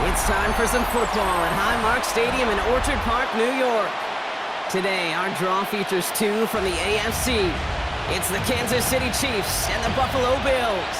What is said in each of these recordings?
It's time for some football at Highmark Stadium in Orchard Park, New York. Today, our draw features two from the AFC. It's the Kansas City Chiefs and the Buffalo Bills.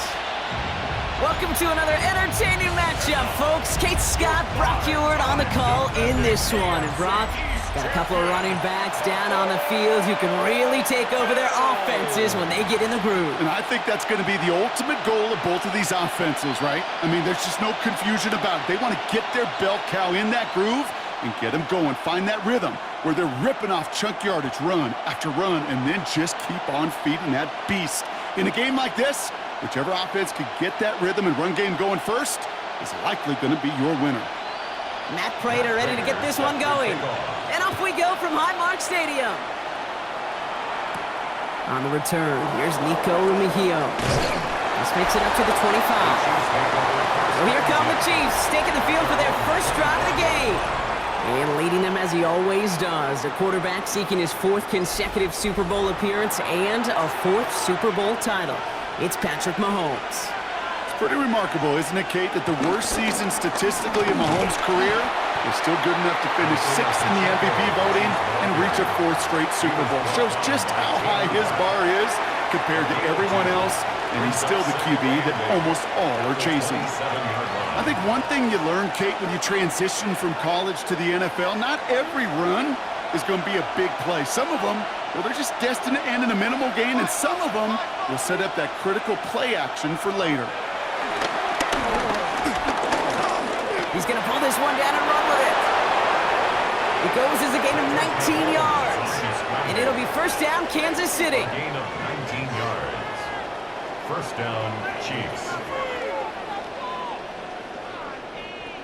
Welcome to another entertaining matchup, folks. Kate Scott, Brock Ewart on the call in this one. And Brock, got a couple of running backs down on the field who can really take over their offenses when they get in the groove. And I think that's going to be the ultimate goal of both of these offenses, right? I mean, there's just no confusion about it. They want to get their bell cow in that groove and get them going. Find that rhythm where they're ripping off chunk yardage run after run and then just keep on feeding that beast. In a game like this, whichever offense could get that rhythm and run game going first is likely going to be your winner. Matt Prater ready to get this one going. And off we go from Highmark Stadium. On the return, here's Nico Rumihio. This makes it up to the 25. So here come the Chiefs, taking the field for their first drive of the game. And leading them as he always does, the quarterback seeking his fourth consecutive Super Bowl appearance and a fourth Super Bowl title. It's Patrick Mahomes. Pretty remarkable, isn't it, Kate, that the worst season statistically in Mahomes' career is still good enough to finish sixth in the MVP voting and reach a fourth straight Super Bowl. Shows just how high his bar is compared to everyone else, and he's still the QB that almost all are chasing. I think one thing you learn, Kate, when you transition from college to the NFL, not every run is going to be a big play. Some of them, well, they're just destined to end in a minimal gain, and some of them will set up that critical play action for later. He's going to pull this one down and run with it. It goes as a gain of 19 yards. And it'll be first down, Kansas City. Gain of 19 yards. First down, Chiefs.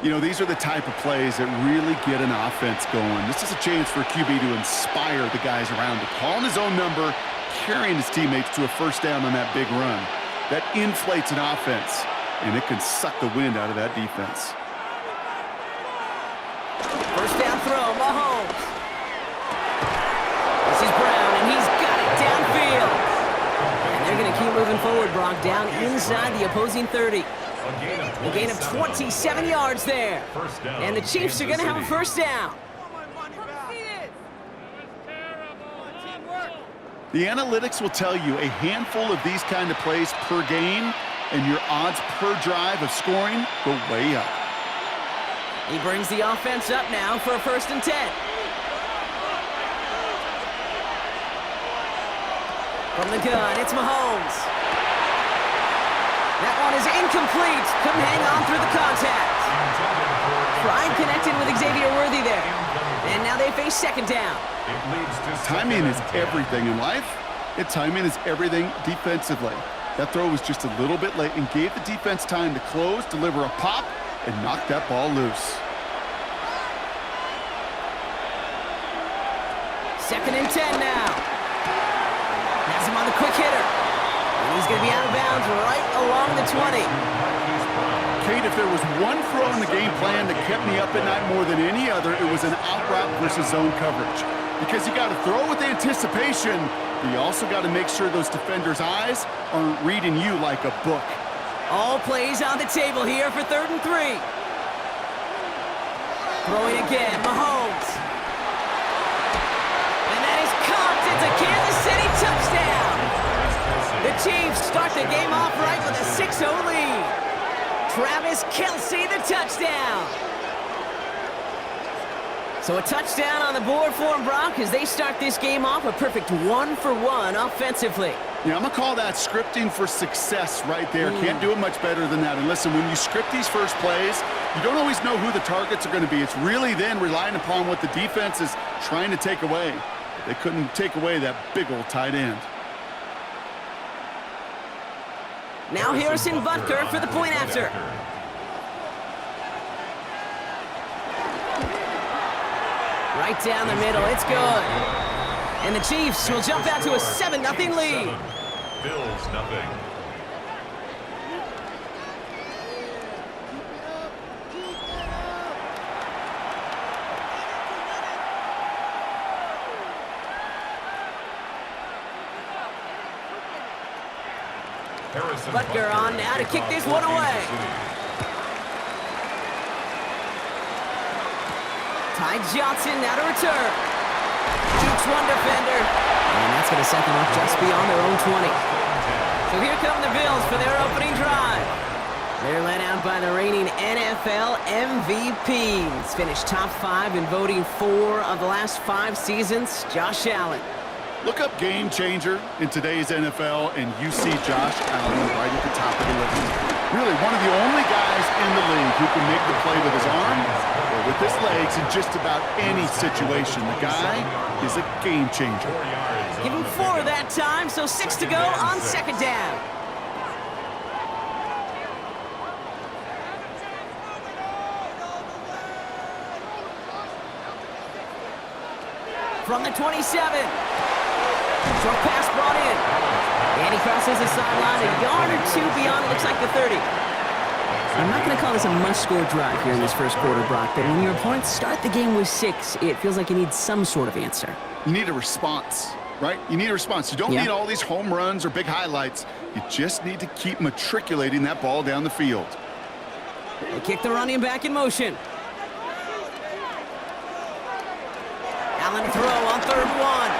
You know, these are the type of plays that really get an offense going. This is a chance for a QB to inspire the guys around him. Calling his own number, carrying his teammates to a first down on that big run. That inflates an offense, and it can suck the wind out of that defense. First down throw, Mahomes. This is Brown, and he's got it downfield. And they're going to keep moving forward, Brock, down inside the opposing 30. A gain of 27 yards there. And the Chiefs are going to have a first down. The analytics will tell you a handful of these kind of plays per game, and your odds per drive of scoring go way up. He brings the offense up now for a 1st and 10. From the gun, it's Mahomes. That one is incomplete. Couldn't hang on through the contact. Pride connected with Xavier Worthy there. And now they face second down. Timing is everything in life. Timing is everything defensively. That throw was just a little bit late and gave the defense time to close, deliver a pop, and knock that ball loose. 2nd and 10 now. Has him on the quick hitter. And he's going to be out of bounds right along the 20. Kate, if there was one throw in the game plan that kept me up at night more than any other, it was an out route versus zone coverage. Because you got to throw with anticipation, but you also got to make sure those defenders' eyes aren't reading you like a book. All plays on the table here for 3rd and 3. Throwing again, Mahomes. And that is caught. It's a Kansas City touchdown. The Chiefs start the game off right with a 6-0 lead. Travis Kelce, the touchdown. So a touchdown on the board for him, Brock, as they start this game off a perfect 1-for-1 offensively. Yeah, I'm going to call that scripting for success right there. Can't do it much better than that. And listen, when you script these first plays, you don't always know who the targets are going to be. It's really then relying upon what the defense is trying to take away. They couldn't take away that big old tight end. Now Harrison Butker for the point after. Right down the middle, it's good. And the Chiefs will jump out to a 7-0 lead. Bills nothing. Butker on now to kick this one away. Ty Johnson now to return. Jukes one defender. And that's going to set them up just beyond their own 20. So here come the Bills for their opening drive. They're led out by the reigning NFL MVPs. Finished top 5 in voting 4 of the last 5 seasons, Josh Allen. Look up game changer in today's NFL, and you see Josh Allen right at the top of the list. Really, one of the only guys in the league who can make the play with his arm or with his legs in just about any situation. The guy is a game changer. Give him 4 that time, so 6 to go on second down. From the 27. Short pass brought in. And he crosses the sideline a yard or 2 beyond, it looks like the 30. I'm not going to call this a must-score drive here in this first quarter, Brock, but when your opponents start the game with 6, it feels like you need some sort of answer. You need a response, right? You need a response. You don't need all these home runs or big highlights. You just need to keep matriculating that ball down the field. They kick the running back in motion. Allen throw on 3rd and 1.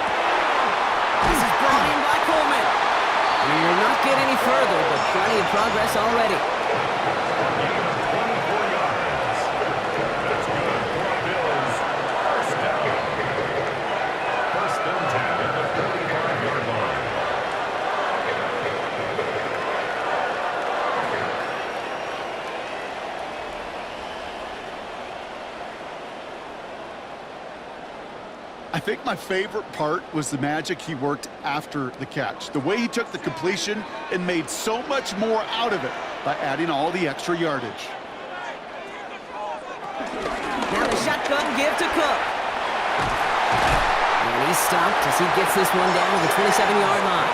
This is brought in by Coleman. And he will not get any further, but plenty of progress already. Gain of 24 yards. That's good for the Bills. First down. First and 10 at the 35-yard line. I think my favorite part was the magic he worked after the catch. The way he took the completion and made so much more out of it by adding all the extra yardage. Now the shotgun give to Cook. And he's stopped as he gets this one down to the 27-yard line.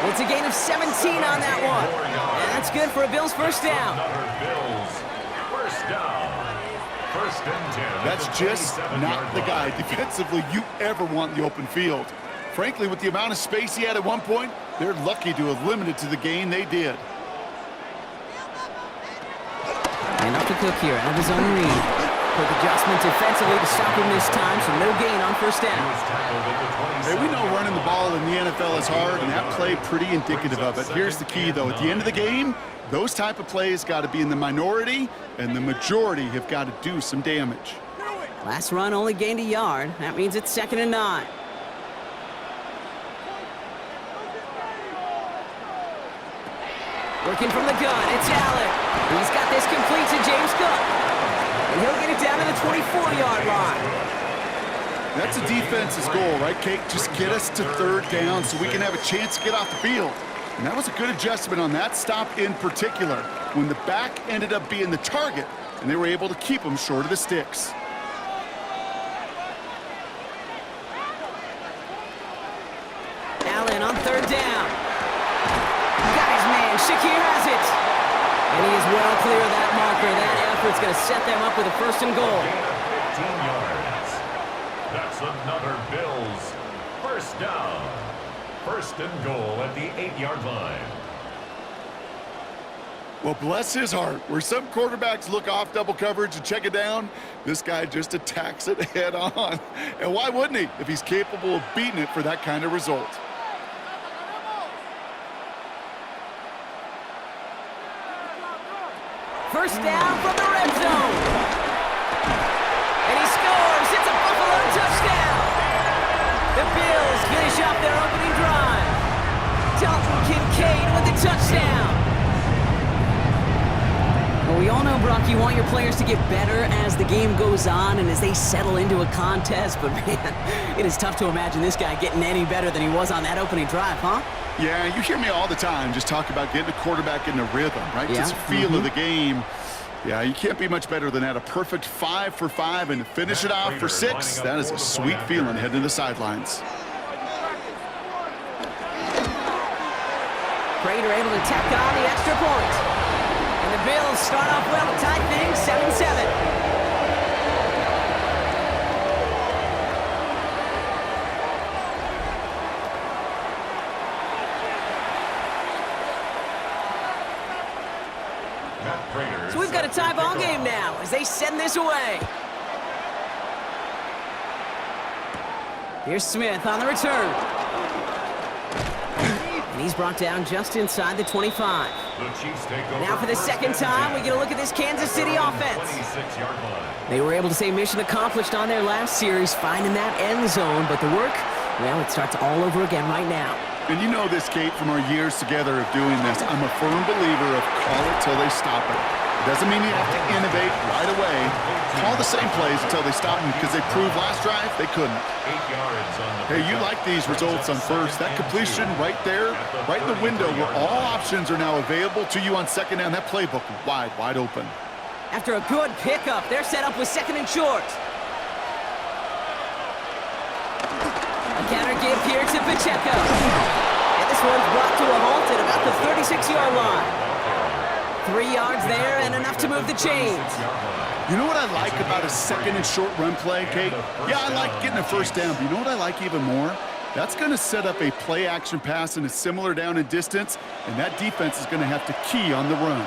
It's a gain of 17 on that one. And that's good for a Bills first down. Bills first down. First and 10. That's just not the guy defensively you ever want in the open field. Frankly, with the amount of space he had at one point, they're lucky to have limited to the gain they did. And up to Cook here, out of his own read. Quick adjustment defensively to stop him this time, so no gain on first down. Hey, we know running the ball in the NFL is hard, and that play pretty indicative of it. Here's the key, though. At the end of the game, those type of plays got to be in the minority, and the majority have got to do some damage. Last run only gained a yard. That means it's 2nd and 9. Working from the gun, it's Allen. He's got this complete to James Cook. And he'll get it down to the 24-yard line. That's a defense's goal, right, Kate? Just get us to 3rd down so we can have a chance to get off the field. And that was a good adjustment on that stop in particular, when the back ended up being the target, and they were able to keep him short of the sticks. Allen on 3rd down. Got his man. Shakir has it. And he is well clear of that marker. That effort's going to set them up with a 1st and goal. 15 yards. That's another Bills first down. 1st and goal at the 8-yard line. Well, bless his heart. Where some quarterbacks look off double coverage and check it down, this guy just attacks it head on. And why wouldn't he if he's capable of beating it for that kind of result? First down from the red zone. And he scores. It's a Buffalo touchdown. The Bills finish off their opening drive. Dalton Kincaid with the touchdown. Well, we all know, Brock, you want your players to get better as the game goes on and as they settle into a contest. But, man, it is tough to imagine this guy getting any better than he was on that opening drive, huh? Yeah, you hear me all the time just talk about getting a quarterback in the rhythm, right? Yeah. Just feel of the game. Yeah, you can't be much better than that. A perfect 5 for 5 and finish it off for 6. That is a sweet feeling heading to the sidelines. Prater able to tack on the extra point. And the Bills start off well to tie things 7-7. So we've got a tie ball game now as they send this away. Here's Smith on the return. And he's brought down just inside the 25. Now for the second time, we get a look at this Kansas City offense. They were able to say mission accomplished on their last series, finding that end zone, but the work, well, it starts all over again right now. And you know this, Kate, from our years together of doing this. I'm a firm believer of call it till they stop it. Doesn't mean you have to innovate right away. Call the same plays until they stop them, because they proved last drive they couldn't. Hey, you like these results on first. That completion right there, right in the window where all options are now available to you on second down. That playbook wide open. After a good pickup, they're set up with second and short. A counter give here to Pacheco. And this one's brought to a halt at about the 36-yard line. 3 yards there and enough to move the chains. You know what I like about a second and short run play, Kate? Yeah, I like getting a first down, but you know what I like even more? That's going to set up a play-action pass in a similar down and distance, and that defense is going to have to key on the run.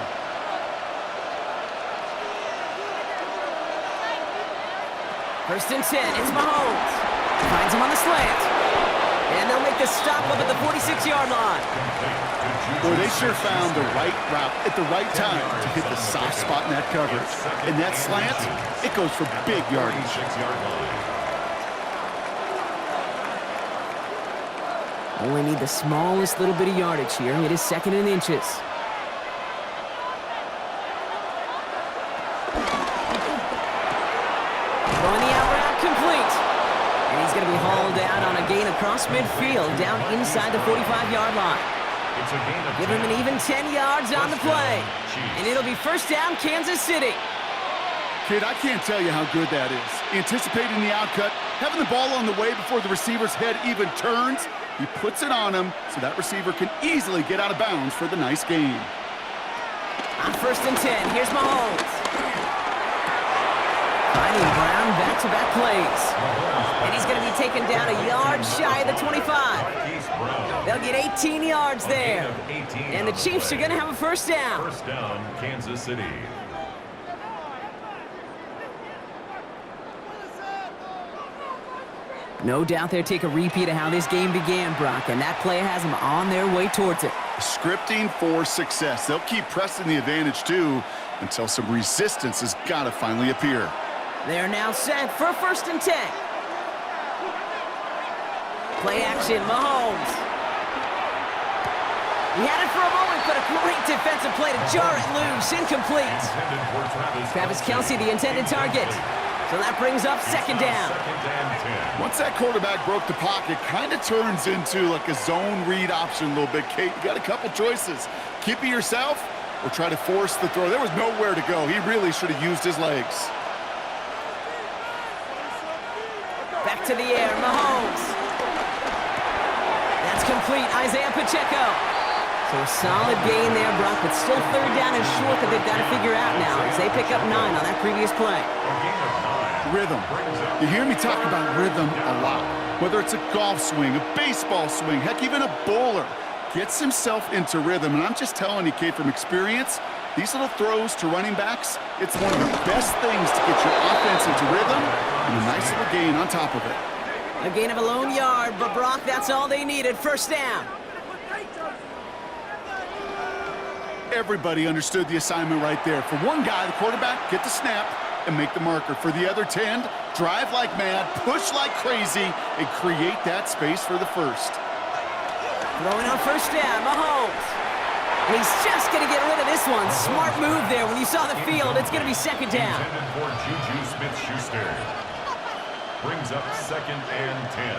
First and 10, it's Mahomes. Finds him on the slant. And they'll make the stop up at the 46-yard line. Boy, they sure found the right route at the right time to hit the soft spot in that coverage. And that slant, it goes for big yardage. Only need the smallest little bit of yardage here. It is second and inches. Throwing the out route complete. And he's going to be hauled down on a gain across midfield, down inside the 45-yard line. Give him an even 10 yards on the play. And it'll be first down, Kansas City. Kid, I can't tell you how good that is. Anticipating the outcut, having the ball on the way before the receiver's head even turns. He puts it on him so that receiver can easily get out of bounds for the nice gain. On first and 10, here's Mahomes. Finding Brown back-to-back plays. And he's going to be taken down a yard shy of the 25. They'll get 18 yards there. And the Chiefs are going to have a first down. First down, Kansas City. No doubt they'll take a repeat of how this game began, Brock, and that play has them on their way towards it. Scripting for success. They'll keep pressing the advantage, too, until some resistance has got to finally appear. They're now set for first and 10. Play action, Mahomes. He had it for a moment, but a great defensive play to jar it loose. Incomplete. Travis Kelce, the intended target. So that brings up second down. Once that quarterback broke the pocket, kind of turns into like a zone read option a little bit, Kate. You got a couple choices. Keep it yourself or try to force the throw. There was nowhere to go. He really should have used his legs. Back to the air, Mahomes. That's complete, Isaiah Pacheco. So a solid gain there, Brock, but still third down and short that they've got to figure out now as they pick up 9 on that previous play. Rhythm. You hear me talk about rhythm a lot. Whether it's a golf swing, a baseball swing, heck, even a bowler gets himself into rhythm. And I'm just telling you, Kate, from experience, these little throws to running backs, it's one of the best things to get your offense into rhythm and a nice little gain on top of it. A gain of a lone yard, but Brock, that's all they needed. First down. Everybody understood the assignment right there. For one guy, the quarterback, get the snap and make the marker. For the other 10, drive like mad, push like crazy, and create that space for the first. Throwing on first down, Mahomes. And he's just going to get rid of this one. Smart move there. When you saw the field, it's going to be second down. Intended for Juju Smith-Schuster. Brings up second and 10.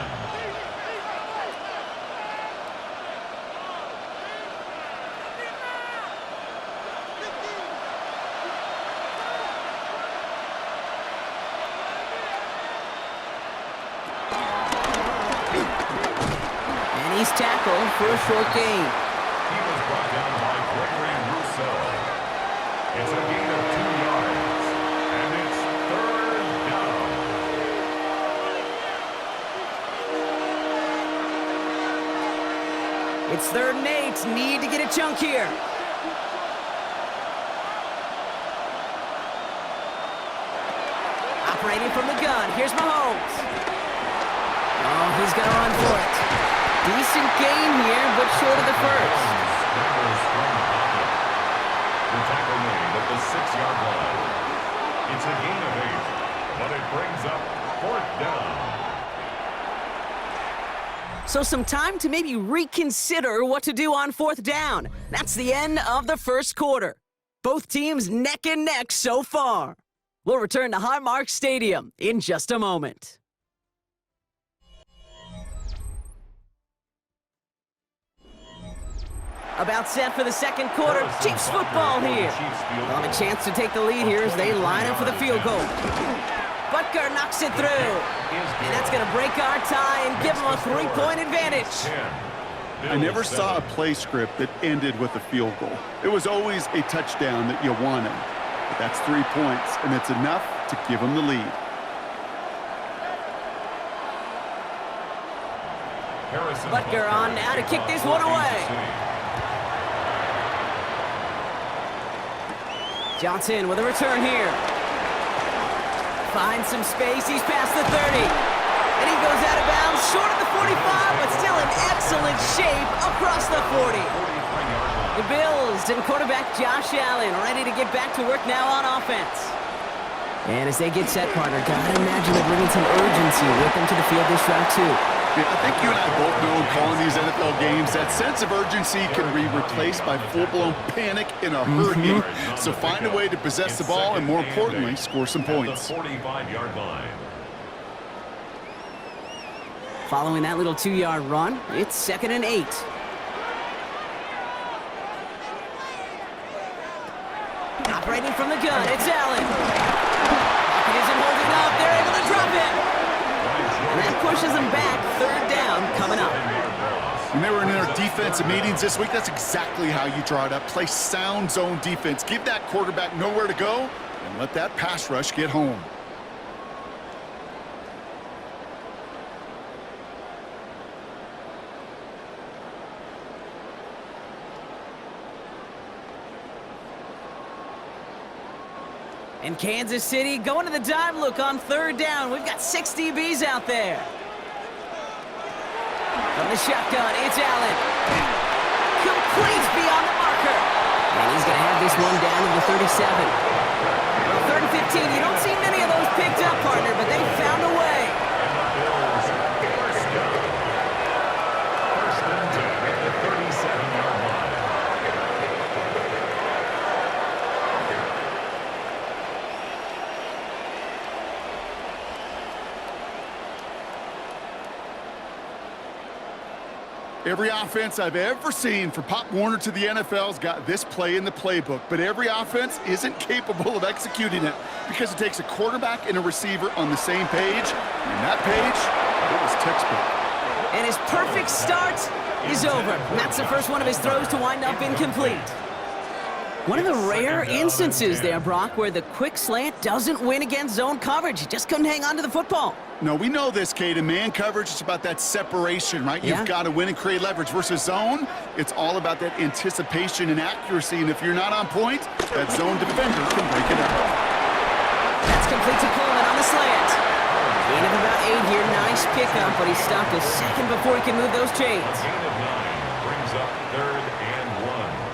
He's tackled for a short gain. He was brought down by Gregory Rousseau. It's a gain of 2 yards, and it's third down. It's 3rd and 8. Need to get a chunk here. Operating from the gun. Here's Mahomes. Oh, he's going to run for it. Decent gain here, but short of the first. The tackle made at the 6-yard line. It's a gain of 8, but it brings up 4th down. So some time to maybe reconsider what to do on 4th down. That's the end of the first quarter. Both teams neck and neck so far. We'll return to Highmark Stadium in just a moment. About set for the second quarter. Chiefs football here. They'll have a chance to take the lead here as they line up for the field goal. Butker knocks it through. And that's going to break our tie and give them a 3-point advantage. I never saw a play script that ended with a field goal. It was always a touchdown that you wanted. But that's 3 points, and it's enough to give them the lead. Butker on now to kick this one away. Johnson with a return here. Finds some space. He's past the 30. And he goes out of bounds, short of the 45, but still in excellent shape across the 40. The Bills and quarterback Josh Allen ready to get back to work now on offense. And as they get set, partner, gotta imagine they're bringing some urgency with them to the field this round, too. Yeah, I think you and I both know in calling these NFL games, that sense of urgency can be replaced by full-blown panic in a hurry. So find a way to possess the ball and, more importantly, score some points. 45-yard line. Following that little 2-yard run, it's 2nd and 8. Operating from the gun, it's Allen. Pocket isn't holding up. They're able to drop it. And that pushes them back. 3rd down coming up. When they were in their defensive meetings this week, that's exactly how you draw it up. Play sound zone defense. Give that quarterback nowhere to go and let that pass rush get home. And Kansas City going to the dime look on 3rd down. We've got 6 DBs out there. From the shotgun, it's Allen. Complete beyond the marker. And he's going to have this one down to the 37. Well, 3rd and 15, you don't see many of those picked up, partner, but they found a way. First and 10 at the 37-yard line. Every offense I've ever seen from Pop Warner to the NFL's got this play in the playbook, but every offense isn't capable of executing it because it takes a quarterback and a receiver on the same page, and that page, it was textbook. And his perfect start is over. And that's the first one of his throws to wind up incomplete. One of the rare instances there, Brock, where the quick slant doesn't win against zone coverage. He just couldn't hang on to the football. No, we know this, Kate. In man coverage, it's about that separation, right? Yeah. You've got to win and create leverage versus zone. It's all about that anticipation and accuracy, and if you're not on point, that zone defender can break it up. That's complete to Coleman on the slant. Gain of about 8 here. Nice pickup, but he stopped a second before he can move those chains. Gain of 9 brings up 3rd and 1.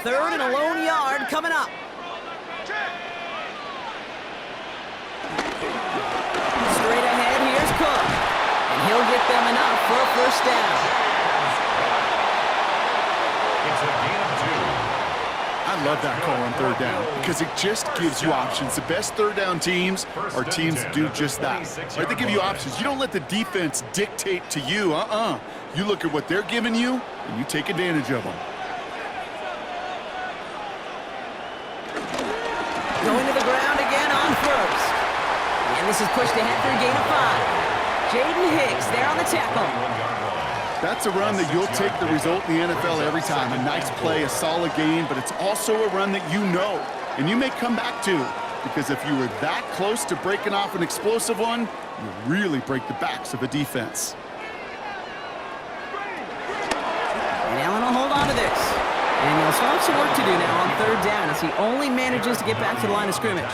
Third and a lone yard coming up. Straight ahead, here's Cook. And he'll get them enough for a first down. It's a gain of 2. I love that call on 3rd down because it just gives you options. The best 3rd down teams are teams that do just that. Right? They give you options. You don't let the defense dictate to you. You look at what they're giving you, and you take advantage of them. Going to the ground again on 1st. And this is pushed ahead for a gain of 5. Jaden Hicks there on the tackle. That's a run that you'll take the result in the NFL every time. A nice play, a solid game, but it's also a run that you know, and you may come back to, because if you were that close to breaking off an explosive one, you really break the backs of a defense. And Allen will hold on to this. And he'll still have some work to do now on third down as he only manages to get back to the line of scrimmage.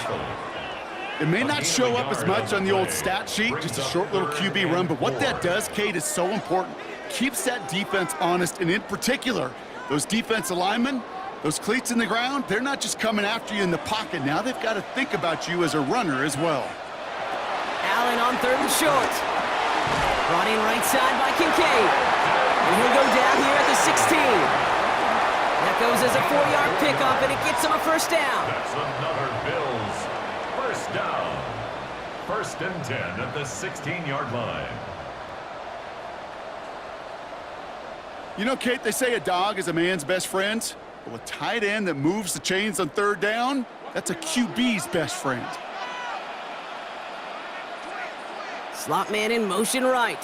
It may not show up as much on the old stat sheet, just a short little QB run, but what that does, Kate, is so important. Keeps that defense honest, and in particular, those defensive linemen, those cleats in the ground, they're not just coming after you in the pocket. Now they've got to think about you as a runner as well. Allen on third and short. Brought in right side by Kincaid. And he'll go down here at the 16. That goes as a 4-yard pickup, and it gets him a first down. That's another Bills first down. 1st and 10 at the 16-yard line. You know, Kate, they say a dog is a man's best friend. Well, a tight end that moves the chains on third down, that's a QB's best friend. Slot man in motion right.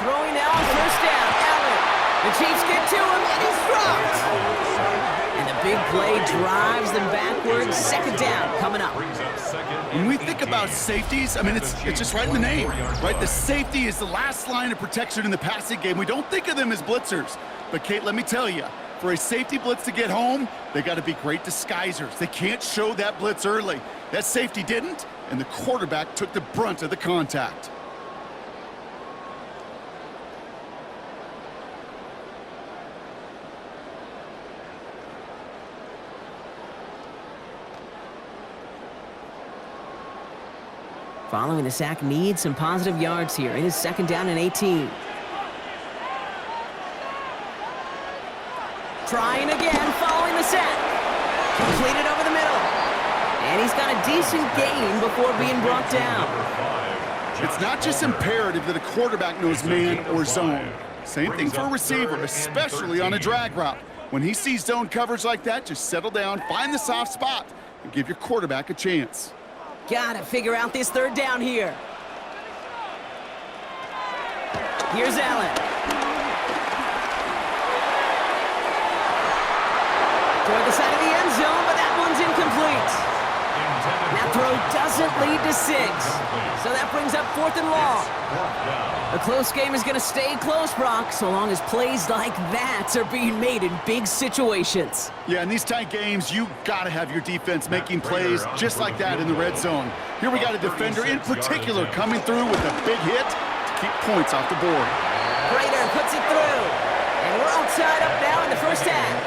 Throwing now on first down. Allen. The Chiefs get to him, and he's dropped. And the big play drives them backwards. 2nd down coming up. When we think about safeties, I mean, it's just right in the name, right? The safety is the last line of protection in the passing game. We don't think of them as blitzers. But, Kate, let me tell you, for a safety blitz to get home, they got to be great disguisers. They can't show that blitz early. That safety didn't, and the quarterback took the brunt of the contact. Following the sack needs some positive yards here. It is 2nd down and 18. Trying again, following the sack. Completed over the middle. And he's got a decent gain before being brought down. It's not just imperative that a quarterback knows man or zone. Same thing for a receiver, especially on a drag route. When he sees zone coverage like that, just settle down, find the soft spot, and give your quarterback a chance. Gotta figure out this 3rd down here. Here's Allen. Toward the side of the end zone, but that one's incomplete. That throw doesn't lead to 6. So that brings up 4th and long. A close game is going to stay close, Brock, so long as plays like that are being made in big situations. Yeah, in these tight games, you got to have your defense making plays just like that in the red zone. Here we got a defender in particular coming through with a big hit to keep points off the board. Prater puts it through. And we're all tied up now in the first half.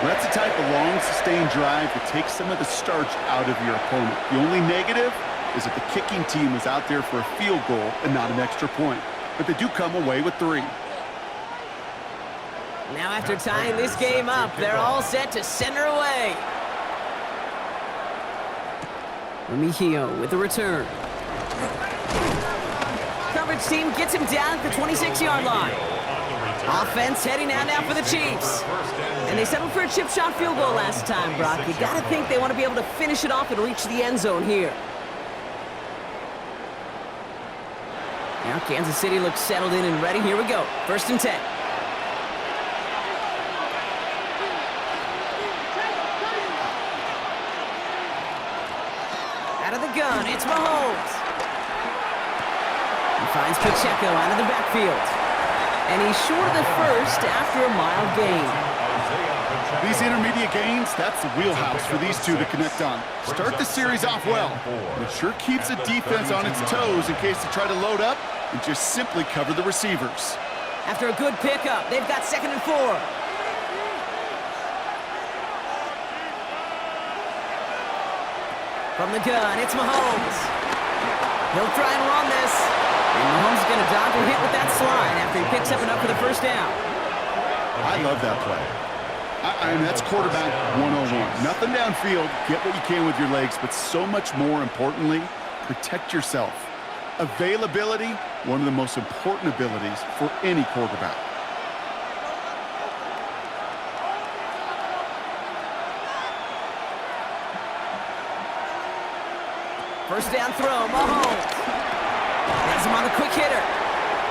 Well, that's the type of long, sustained drive that takes some of the starch out of your opponent. The only negative is that the kicking team is out there for a field goal and not an extra point. But they do come away with 3. Now after tying this game up, they're all set to send her away. Remigio with the return. Coverage team gets him down at the 26-yard line. Offense heading out now for the Chiefs. And they settled for a chip shot field goal last time, Brock. You got to think they want to be able to finish it off and reach the end zone here. Now Kansas City looks settled in and ready. Here we go. 1st and 10. Out of the gun, it's Mahomes. He finds Pacheco out of the backfield. And he's short of the first after a mild gain. These intermediate gains, that's the wheelhouse for these two to connect on. Start the series off well. It sure keeps the defense on its toes in case they try to load up and just simply cover the receivers. After a good pickup, they've got 2nd and 4. From the gun, it's Mahomes. He'll try and run this. And Mahomes is going to dodge a hit with that slide after he picks up enough for the first down. I love that play. I mean, that's quarterback 101. Nothing downfield, get what you can with your legs, but so much more importantly, protect yourself. Availability, one of the most important abilities for any quarterback. First down throw, Mahomes. Has him on the quick hitter.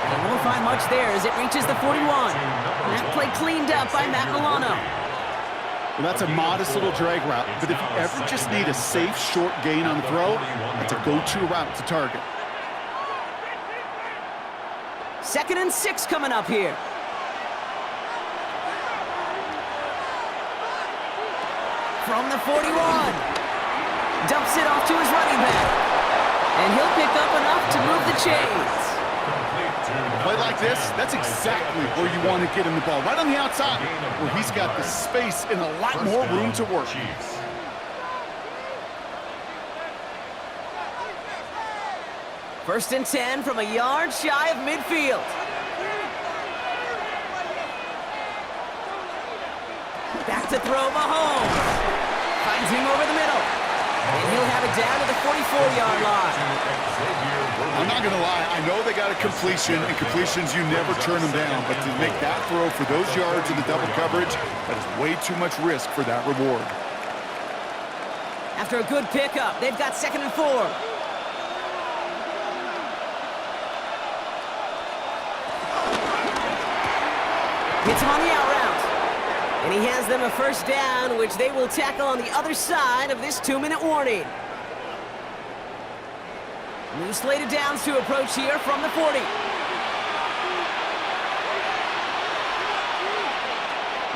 And won't find much there as it reaches the 41. And that play cleaned up by Matt Milano. Well, that's a modest little drag route, but if you ever just need a safe, short gain on the throw, that's a go-to route to target. 2nd and 6 coming up here. from the 41. Dumps it off to his running back. And he'll pick up enough to move the chains. A play like this, that's exactly where you want to get him the ball. Right on the outside, where he's got the space and a lot more room to work. First and 10 from a yard shy of midfield. Back to throw, Mahomes. Finds him over the middle. And he'll have it down to the 44-yard line. I'm not going to lie, I know they got a completion, and completions, you never turn them down. But to make that throw for those yards in the double coverage, that is way too much risk for that reward. After a good pickup, they've got 2nd and 4. Hits him on the out route. And he has them a first down, which they will tackle on the other side of this 2-minute warning. New slated downs to approach here from the 40.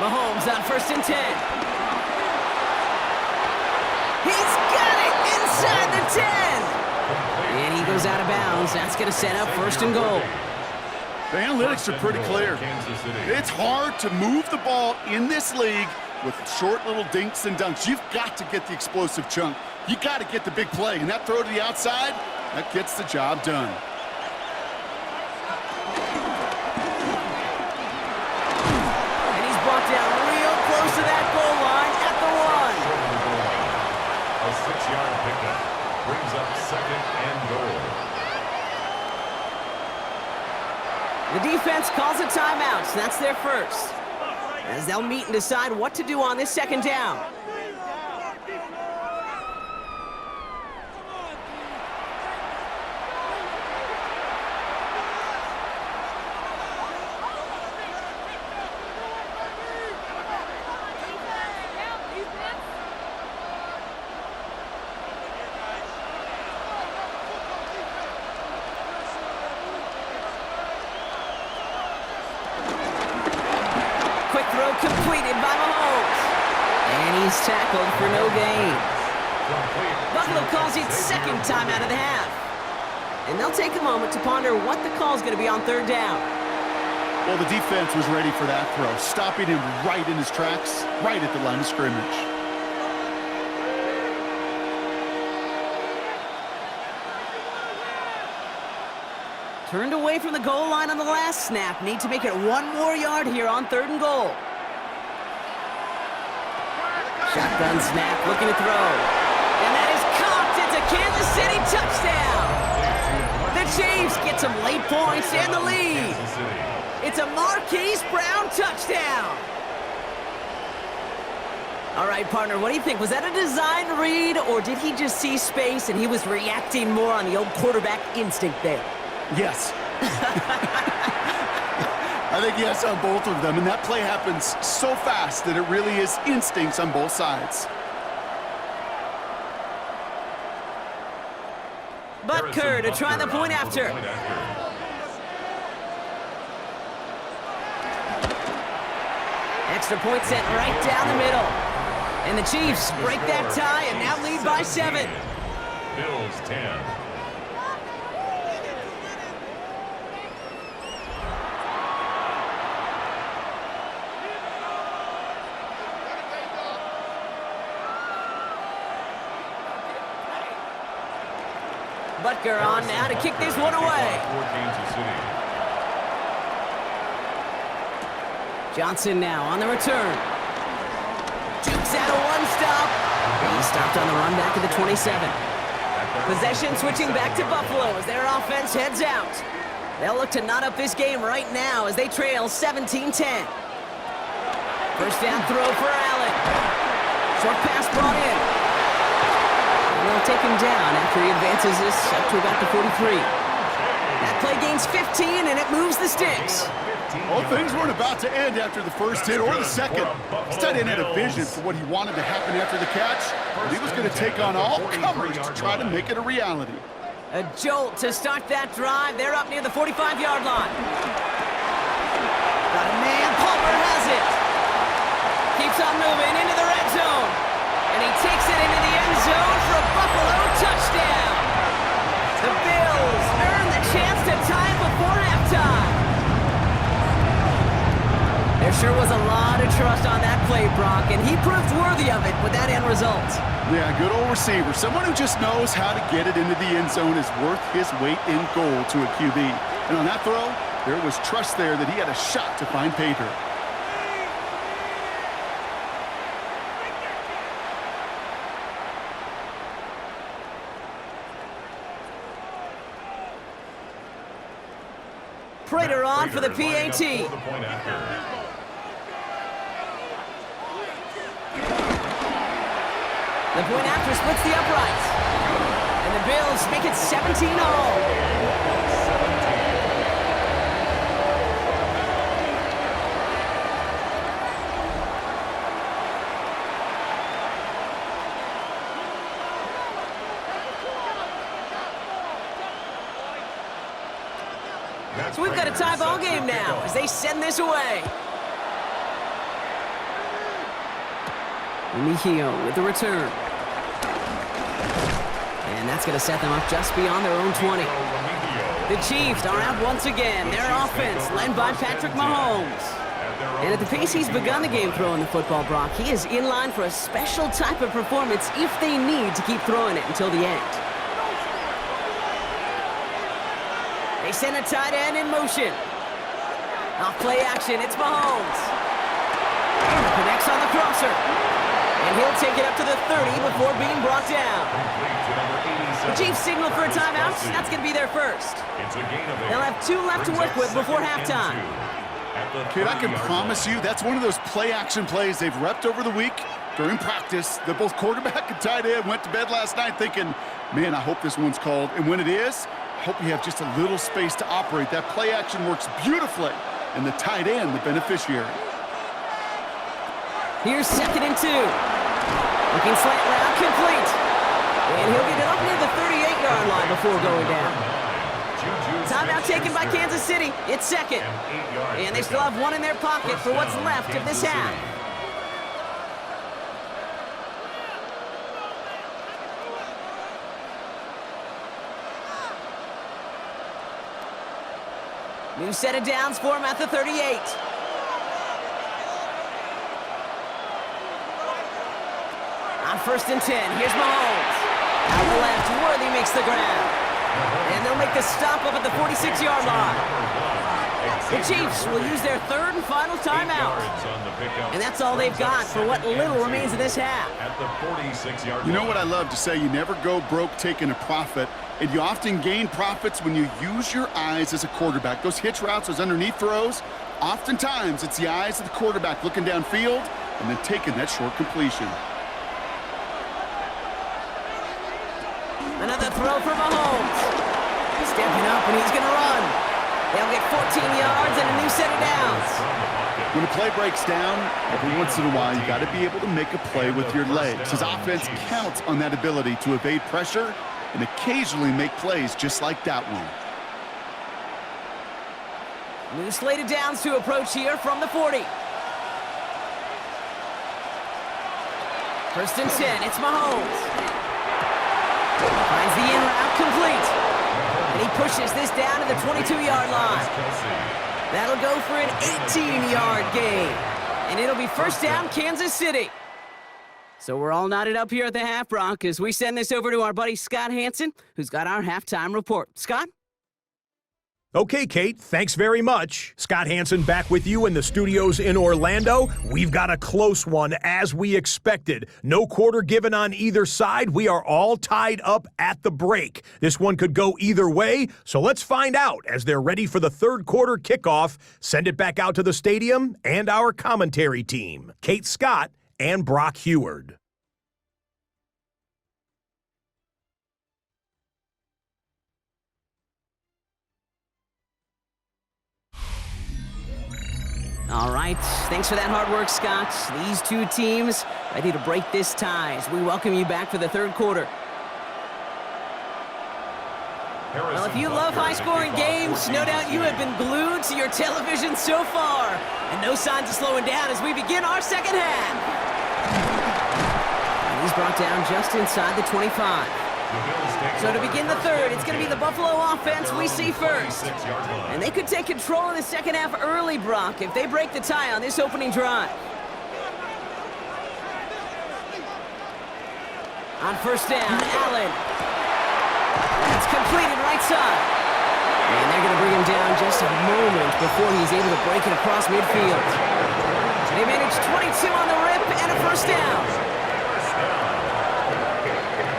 Mahomes on 1st and 10. He's got it inside the 10. And he goes out of bounds. That's going to set up 1st and goal. The analytics are pretty clear. It's hard to move the ball in this league with short little dinks and dunks. You've got to get the explosive chunk. You got to get the big play. And that throw to the outside, that gets the job done. And he's brought down real close to that goal line at the 1. A 6-yard pickup brings up 2nd and goal. The defense calls a timeout, so that's their first. As they'll meet and decide what to do on this 2nd down. Completed by Mahomes. And he's tackled for no gain. Buffalo calls it 2nd time out of the half. And they'll take a moment to ponder what the call is going to be on 3rd down. Well, the defense was ready for that throw, stopping him right in his tracks, right at the line of scrimmage. Turned away from the goal line on the last snap. Need to make it 1 more yard here on 3rd and goal. Shotgun snap, looking to throw. And that is caught. It's a Kansas City touchdown. The Chiefs get some late points and the lead. It's a Marquise Brown touchdown. All right, partner, what do you think? Was that a design read, or did he just see space and he was reacting more on the old quarterback instinct there? Yes. I think yes on both of them, and that play happens so fast that it really is instincts on both sides. Butker to try the point after. Extra point set right down the middle. And the Chiefs break that tie and now lead by 7. Bills 10. Butker on now to kick this one away. Johnson now on the return. Jukes out a one-stop. He stopped on the run back at the 27. Possession switching back to Buffalo as their offense heads out. They'll look to knot up this game right now as they trail 17-10. First down throw for Allen. Short pass brought in. They'll take him down after he advances this up to about the 43. That play gains 15, and it moves the sticks. Well, things weren't about to end after the first hit or the second. This tight end had a vision for what he wanted to happen after the catch, but he was going to take on all comers to try to make it a reality. A jolt to start that drive. They're up near the 45-yard line. Got a man. Palmer has it. Keeps on moving into the red zone. There sure was a lot of trust on that play, Brock, and he proved worthy of it with that end result. Yeah, good old receiver. Someone who just knows how to get it into the end zone is worth his weight in gold to a QB. And on that throw, there was trust there that he had a shot to find pay dirt. Prater on for the PAT. The point after splits the uprights. And the Bills make it 17-all. So we've got a tie ball game now as they send this away. Mejio with the return. And that's going to set them up just beyond their own 20. The Chiefs are out once again. Their offense led by Patrick Mahomes. And at the pace he's begun the game throwing the football, Brock, he is in line for a special type of performance if they need to keep throwing it until the end. They send a tight end in motion. Off play action, it's Mahomes. Connects on the crosser. And he'll take it up to the 30 before being brought down. The Chiefs signal for a timeout. That's going to be their first. They'll have 2 left to work with before halftime. Kid, I can promise you that's one of those play-action plays they've repped over the week during practice. That both quarterback and tight end went to bed last night thinking, man, I hope this one's called. And when it is, I hope you have just a little space to operate. That play action works beautifully, and the tight end, the beneficiary. Here's 2nd and 2. Looking slant route, complete. And he'll get it up near the 38-yard line before going down. Timeout taken by Kansas City. It's 2nd. And they still have 1 in their pocket for what's left of this half. New set of downs for him at the 38. On 1st and 10, here's Mahomes. Out the left, Worthy makes the ground. And they'll make the stop up at the 46-yard line. The Chiefs will use their 3rd and final timeout. And that's all they've got for what little remains of this half. You know what I love to say? You never go broke taking a profit. And you often gain profits when you use your eyes as a quarterback. Those hitch routes, those underneath throws, oftentimes it's the eyes of the quarterback looking downfield and then taking that short completion. Another throw for Mahomes. Stepping up, and he's going to run. They'll get 14 yards and a new set of downs. When a play breaks down, every once in a while, you got to be able to make a play with your legs. His offense counts on that ability to evade pressure and occasionally make plays just like that one. New slate of downs to approach here from the 40. 1st and 10, it's Mahomes. Finds the in route complete. And he pushes this down to the 22-yard line. That'll go for an 18-yard gain. And it'll be 1st down, Kansas City. So we're all knotted up here at the half, Brock, as we send this over to our buddy Scott Hansen, who's got our halftime report. Scott? Okay, Kate, thanks very much. Scott Hansen back with you in the studios in Orlando. We've got a close one, as we expected. No quarter given on either side. We are all tied up at the break. This one could go either way, so let's find out as they're ready for the 3rd quarter kickoff. Send it back out to the stadium and our commentary team, Kate Scott and Brock Heward. All right, thanks for that hard work, Scott. These two teams ready to break this tie as we welcome you back for the 3rd quarter. Well, if you love high-scoring games, no doubt you have been glued to your television so far. And no signs of slowing down as we begin our 2nd half. And he's brought down just inside the 25. So to begin the third, it's going to be the Buffalo offense we see first. And they could take control of the second half early, Brock, if they break the tie on this opening drive. On first down, Allen. It's completed right side. And they're going to bring him down just a moment before he's able to break it across midfield. They managed 22 on the rip and a first down.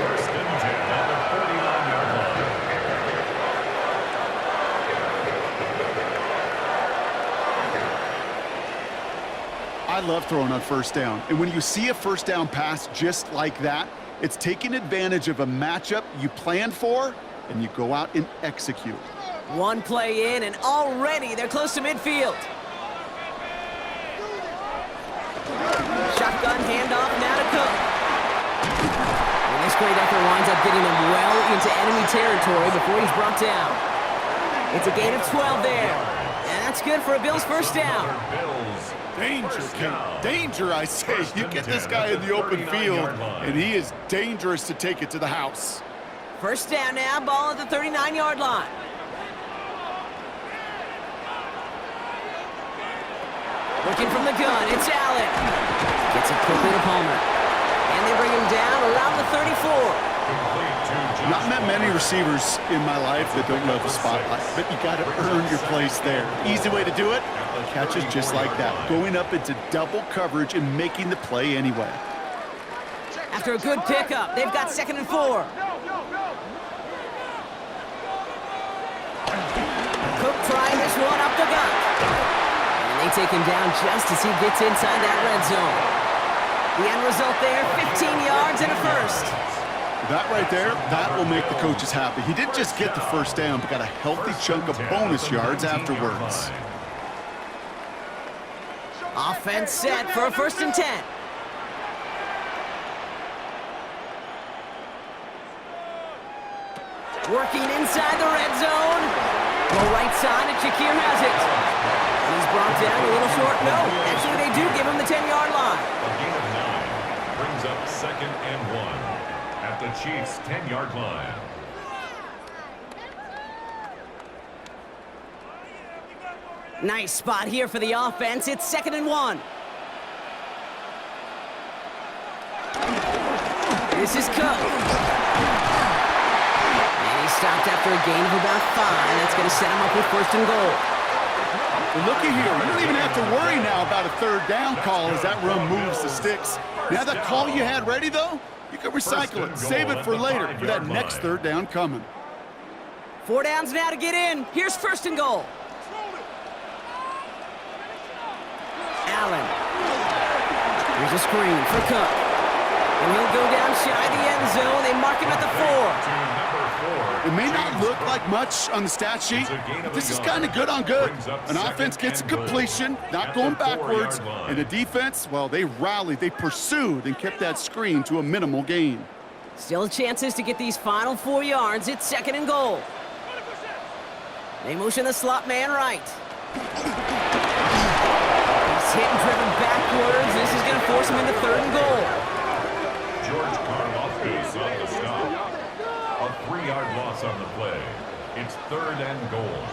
First and 10 at the 49-yard line. I love throwing on first down. And when you see a first down pass just like that, it's taking advantage of a matchup you planned for, and you go out and execute. One play in, and already they're close to midfield. Shotgun handoff now to Cook. And this great effort winds up getting him well into enemy territory before he's brought down. It's a gain of 12 there. And that's good for a Bills first down. Danger, Kate. Danger, I say. You get this guy in the open field, and he is dangerous to take it to the house. First down now, ball at the 39-yard line. Looking from the gun, it's Allen. Gets it quickly to Palmer. And they bring him down around the 34. Not met many receivers in my life that don't love the spotlight, but you got to earn your place there. Easy way to do it, catches just like that. Going up into double coverage and making the play anyway. After a good pickup, they've got 2nd and 4. Cook trying this one up the gut. And they take him down just as he gets inside that red zone. The end result there, 15 yards and a first. That right there, that will make the coaches happy. He didn't just get the first down, but got a healthy chunk of bonus yards afterwards. Offense set for a 1st and 10. Working inside the red zone. Go right side, and Shakir has it. And he's brought down a little short. No, actually they do give him the 10-yard line. A gain of 9 brings up 2nd and 1 at the Chiefs' 10-yard line. Nice spot here for the offense. It's 2nd and 1. This is Cook. And he stopped after a gain of about 5. That's going to set him up with 1st and goal. Well, looky here. You don't even have to worry now about a third down call as that run moves the sticks. Now that call you had ready, though, you can recycle it. Save it for later for that next third down coming. 4 downs now to get in. Here's 1st and goal. Allen. Here's a screen for Cook. And he'll go down shy of the end zone. They mark him at the 4. It may not look like much on the stat sheet, but this is kind of good on good. An offense gets a completion, not going backwards, and the defense, well, they rallied, they pursued, and kept that screen to a minimal gain. Still chances to get these final 4 yards. It's 2nd and goal. They motion the slot man right. He's hit and driven backwards. This is going to force him into 3rd and goal. George Karlaftis on the stop. A 3-yard loss on the play. It's 3rd and goal.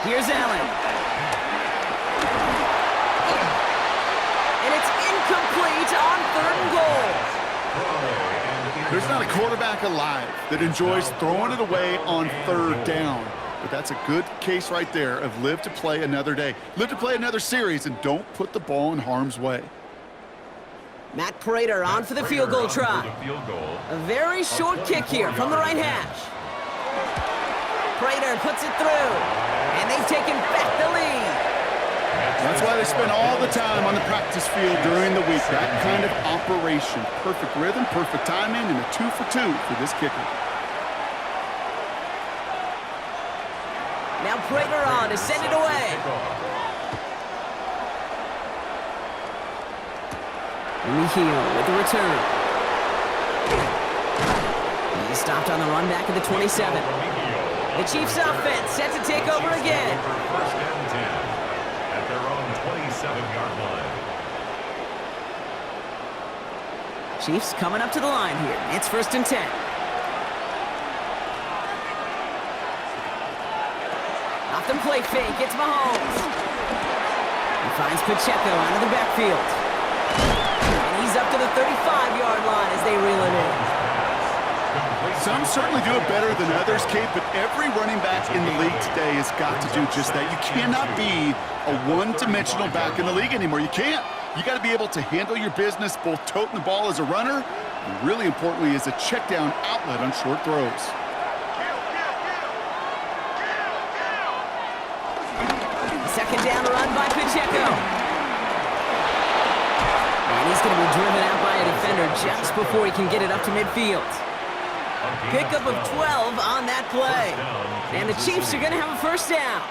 Here's Allen. And it's incomplete on 3rd and goal. There's not a quarterback alive that enjoys throwing it away on 3rd down. But that's a good case right there of live to play another day. Live to play another series and don't put the ball in harm's way. Matt Prater on for the field goal try. A very short kick here from the right hash. Prater puts it through. And they've taken back the lead. That's why they spend all the time on the practice field during the week. That kind of operation. Perfect rhythm, perfect timing, and a 2 for 2 for this kicker. Now Prater on to send it away. Mihio with the return. He's stopped on the run back at the 27. The Chiefs offense set to take over again. First and 10 at their own 27-yard line. Chiefs coming up to the line here. It's first and 10. Off the play fake, it's Mahomes. He finds Pacheco out of the backfield. And he's up to the 35-yard line as they reel it in. Some certainly do it better than others, Kate, but every running back in the league today has got to do just that. You cannot be a one-dimensional back in the league anymore. You can't. You got to be able to handle your business, both toting the ball as a runner, and really importantly as a check-down outlet on short throws. Second down run by Pacheco. And he's going to be driven out by a defender just before he can get it up to midfield. Pickup of 12 on that play. And the Chiefs are going to have a first down.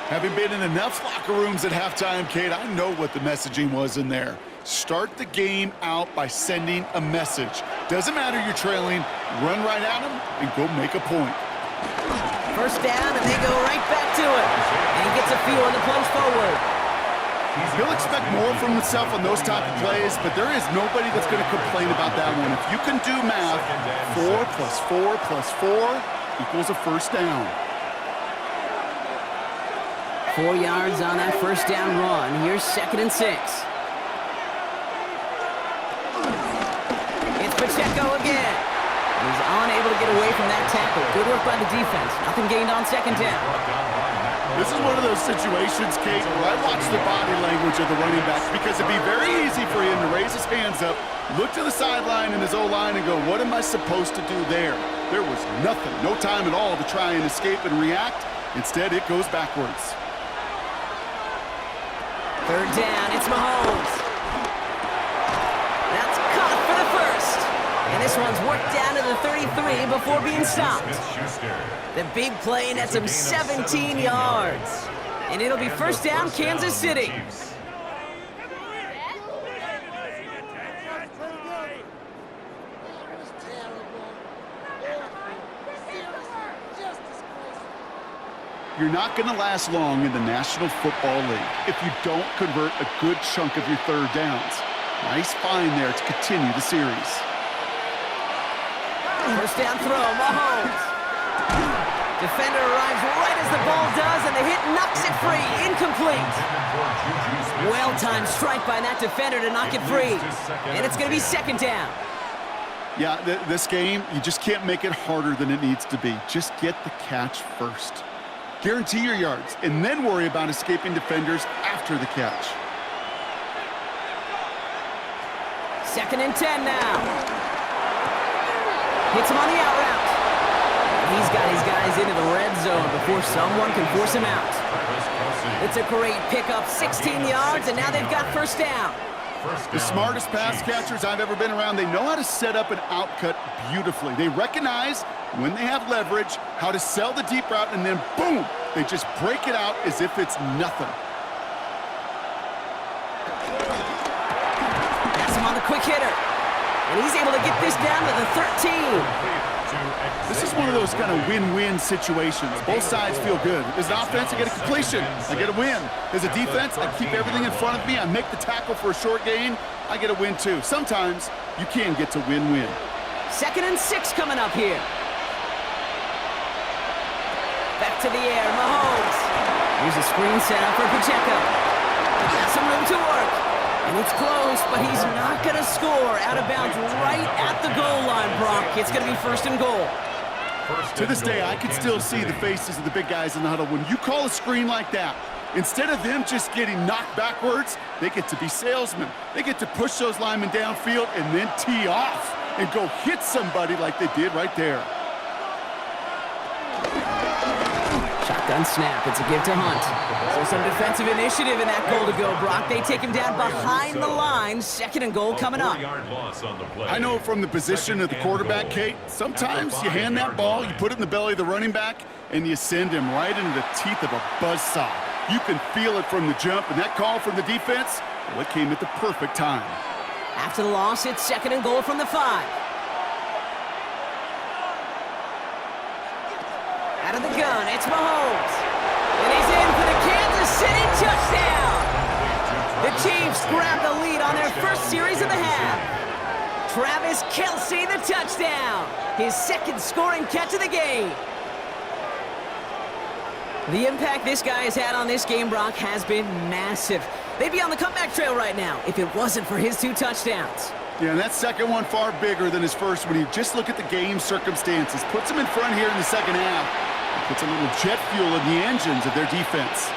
Having been in enough locker rooms at halftime, Kate, I know what the messaging was in there. Start the game out by sending a message. Doesn't matter you're trailing, run right at them and go make a point. First down, and they go right back to it. And he gets a feel on the plunge forward. He'll expect more from himself on those type of plays, but there is nobody that's going to complain about that one. If you can do math, 4 plus 4 plus 4 equals a first down. 4 yards on that first down run. Here's second and 6. It's Pacheco again. He's unable to get away from that tackle. Good work by the defense. Nothing gained on second down. This is one of those situations, Kate, where I watch the body language of the running back because it'd be very easy for him to raise his hands up, look to the sideline in his O-line and go, what am I supposed to do there? There was nothing, no time at all to try and escape and react. Instead, it goes backwards. Third down, it's Mahomes. That's caught for the first. And this one's worked down to the 33 before being stopped. The big play nets him 17 yards. And it'll be first down, Kansas City. You're not going to last long in the National Football League if you don't convert a good chunk of your third downs. Nice find there to continue the series. First down throw, Mahomes. Defender arrives right as the ball does, and the hit knocks it free. Incomplete. Well-timed strike by that defender to knock it free. And it's going to be second down. Yeah, this game, you just can't make it harder than it needs to be. Just get the catch first. Guarantee your yards, and then worry about escaping defenders after the catch. Second and 10 now. Hits him on the out route. He's got his guys into the red zone before someone can force him out. It's a great pickup, 16 yards, and now they've got first down. The smartest pass catchers I've ever been around, they know how to set up an outcut beautifully. They recognize when they have leverage, how to sell the deep route, and then boom, they just break it out as if it's nothing. Pass him on the quick hitter. And he's able to get this down to the 13. This is one of those kind of win-win situations. Both sides feel good. As an offense, I get a completion. I get a win. As a defense, I keep everything in front of me. I make the tackle for a short gain. I get a win, too. Sometimes, you can get to win-win. Second and 6 coming up here. Back to the air, Mahomes. Here's a screen set up for Pacheco. Got some room to work. And it's close, but he's not going to score. Out of bounds right at the goal line, Brock. It's going to be first and goal. To this day, I can still see the faces of the big guys in the huddle. When you call a screen like that, instead of them just getting knocked backwards, they get to be salesmen. They get to push those linemen downfield and then tee off and go hit somebody like they did right there. Shotgun snap. It's a give to Hunt. So some defensive initiative in that goal to go, Brock. They take him down behind the line. Second and goal coming up. I know from the position of the quarterback, Kate, sometimes you hand that ball, you put it in the belly of the running back, and you send him right into the teeth of a buzzsaw. You can feel it from the jump, and that call from the defense, well, it came at the perfect time. After the loss, it's second and goal from the 5. Out of the gun, it's Mahomes. And he's in for the Kansas City touchdown. The Chiefs grab the lead on their first series of the half. Travis Kelce, the touchdown. His second scoring catch of the game. The impact this guy has had on this game, Brock, has been massive. They'd be on the comeback trail right now if it wasn't for his 2 touchdowns. Yeah, and that second one far bigger than his first when you just look at the game circumstances. Puts him in front here in the second half. Puts a little jet fuel in the engines of their defense.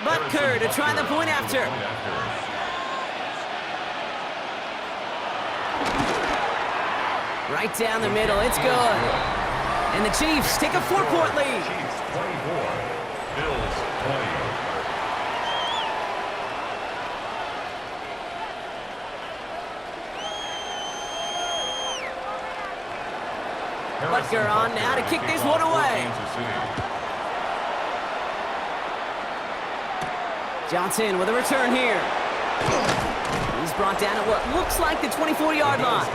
Butker to try the point after. Right down the middle, it's good. And the Chiefs take a 4-point lead. Chiefs 24, Bills 20. Butker on now to kick this one away. Johnson with a return here. He's brought down at what looks like the 24-yard line.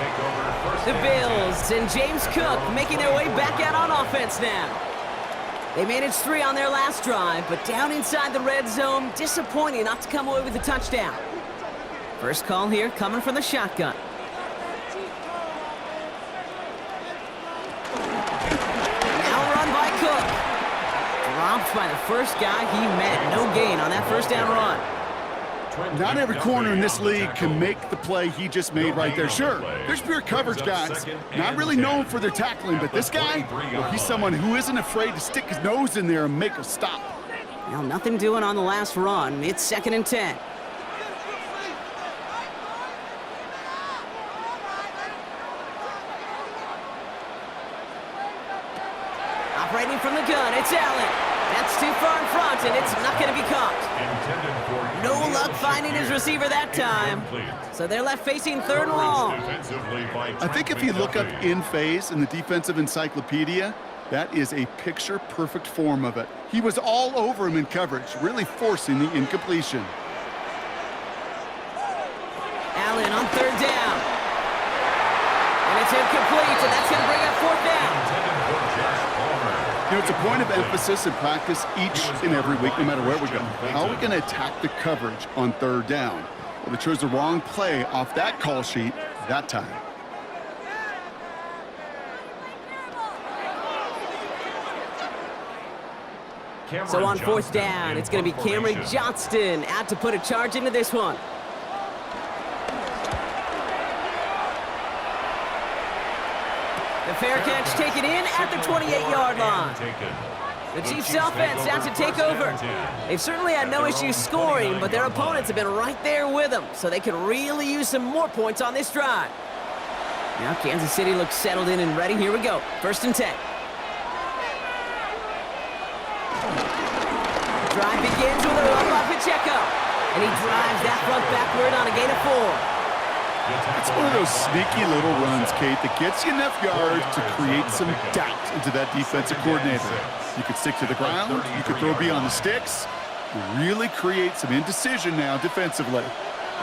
The Bills and James Cook making their way back out on offense now. They managed 3 on their last drive, but down inside the red zone, disappointing not to come away with a touchdown. First call here coming from the shotgun. Now run by Cook. Dropped by the first guy he met. No gain on that first down run. Not every corner in this league can make the play he just made right there. Sure, there's pure coverage guys, not really known for their tackling, but this guy, well, he's someone who isn't afraid to stick his nose in there and make a stop. Well, nothing doing on the last run. It's 2nd and 10. Operating from the gun, it's Allen. That's too far in front, and it's not going to be caught. No luck finding his receiver that time. So they're left facing 3rd and long. I think if you look up in phase in the defensive encyclopedia, that is a picture-perfect form of it. He was all over him in coverage, really forcing the incompletion. Allen on 3rd down. And it's incomplete, and that's going to bring up 4th down. You know, it's a point of emphasis in practice each and every week, no matter where we go. How are we going to attack the coverage on 3rd down? Well, they chose the wrong play off that call sheet that time. So on 4th down, it's going to be Cameron Johnston out to put a charge into this one. The fair catch taken in at the 28-yard line. The Chiefs offense out to take over. They've certainly had no issues scoring, but their opponents have been right there with them, so they could really use some more points on this drive. Now Kansas City looks settled in and ready. Here we go. 1st and 10. Drive begins with a run by Pacheco, and he drives that front backward on a gain of 4. It's one of those sneaky little runs, Kate, that gets you enough yards to create some doubt into that defensive coordinator. You could stick to the ground, you could throw beyond the sticks, you really create some indecision now defensively.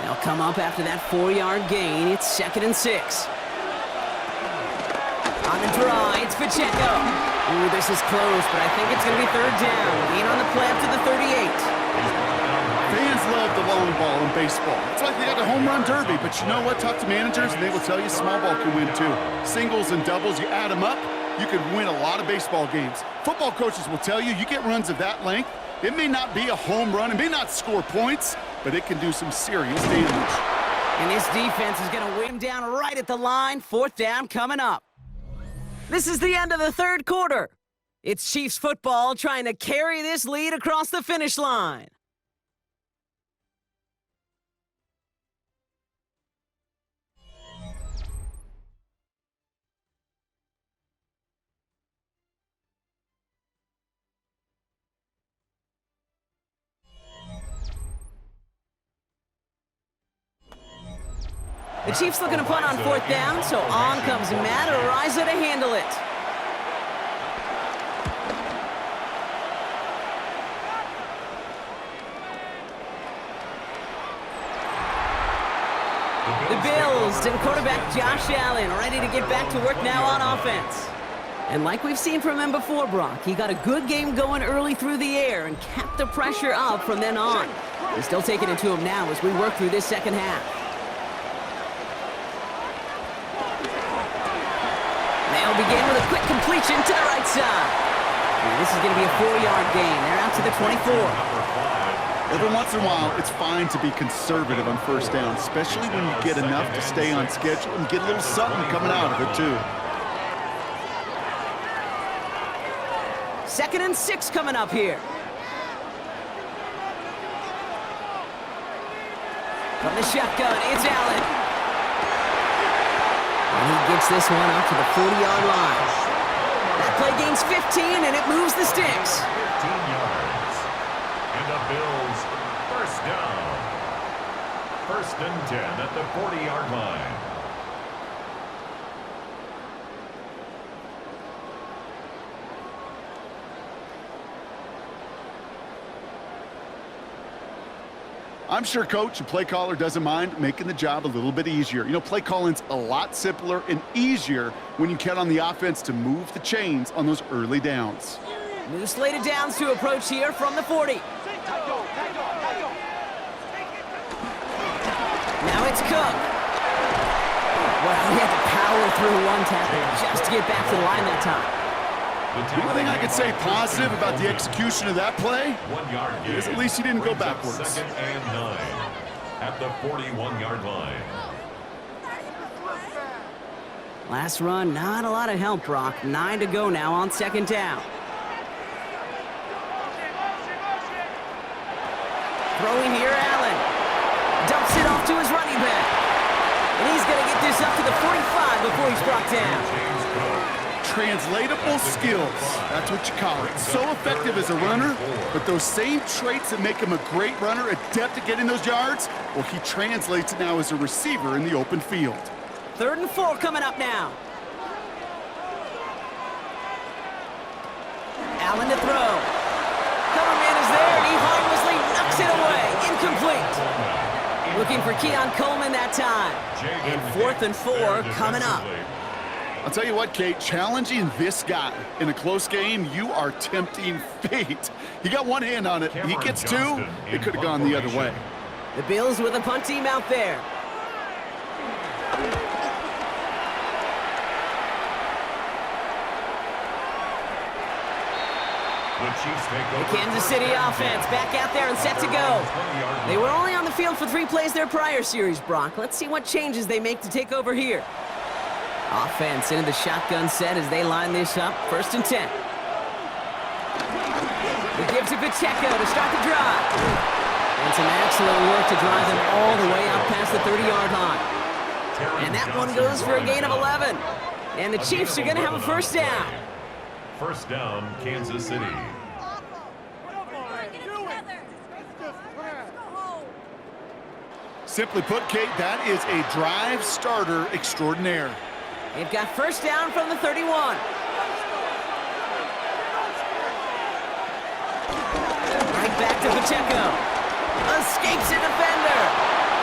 They'll come up after that 4-yard gain. It's 2nd and 6. On the draw, it's Pacheco. Ooh, this is close, but I think it's going to be 3rd down. Gain on the play up to the 38. Fans love the long ball in baseball. It's like they got a home run derby, but you know what? Talk to managers, and they will tell you small ball can win too. Singles and doubles, you add them up, you can win a lot of baseball games. Football coaches will tell you, you get runs of that length, it may not be a home run, it may not score points, but it can do some serious damage. And this defense is going to win down right at the line. 4th down coming up. This is the end of the 3rd quarter. It's Chiefs football trying to carry this lead across the finish line. The Chiefs looking to punt on 4th down, so on comes Matt Ariza to handle it. Bills and quarterback Josh Allen ready to get back to work now on offense. And like we've seen from him before, Brock, he got a good game going early through the air and kept the pressure up from then on. They're still taking it to him now as we work through this second half. They'll begin with a quick completion to the right side. And this is going to be a 4-yard gain. They're out to the 24. Every once in a while, it's fine to be conservative on first down, especially when you get enough to stay on schedule and get a little something coming out of it, too. 2nd and 6 coming up here. From the shotgun, it's Allen. And he gets this one up to the 40-yard line. That play gains 15, and it moves the sticks. 15 yards. And the Bills, first down. 1st and 10 at the 40-yard line. I'm sure coach and play caller doesn't mind making the job a little bit easier. You know, play calling's a lot simpler and easier when you count on the offense to move the chains on those early downs. New slated downs to approach here from the 40. Now it's Cook. Well, he had to power through one tackle just to get back to the line that time. The only thing I could say positive about the execution of that play 1 yard gain. is at least he didn't go backwards. 2nd and 9 at the 41-yard line. Last run, not a lot of help, Brock. 9 to go now on 2nd down. Throwing here, Allen. Dumps it off to his running back. And he's going to get this up to the 45 before he's brought down. Translatable skills, that's what you call it. So effective as a runner, but those same traits that make him a great runner, adept at getting those yards, well, he translates it now as a receiver in the open field. 3rd and 4 coming up now. Allen to throw. Cover man is there, and he harmlessly knocks it away. Incomplete. Looking for Keon Coleman that time. And 4th and 4 coming up. I'll tell you what, Kate, challenging this guy in a close game, you are tempting fate. He got one hand on it. He gets two, it could have gone the other way. The Bills with a punt team out there. The Kansas City offense back out there and set to go. They were only on the field for 3 plays their prior series, Brock. Let's see what changes they make to take over here. Offense into the shotgun set as they line this up. 1st and 10. They give to Pacheco to start the drive. And some excellent work to drive them all the way up past the 30-yard line. And that one goes for a gain of 11. And the Chiefs are going to have a 1st down. 1st down, Kansas City. Simply put, Kate, that is a drive starter extraordinaire. They've got 1st down from the 31. Right back to Pacheco. Escapes a defender.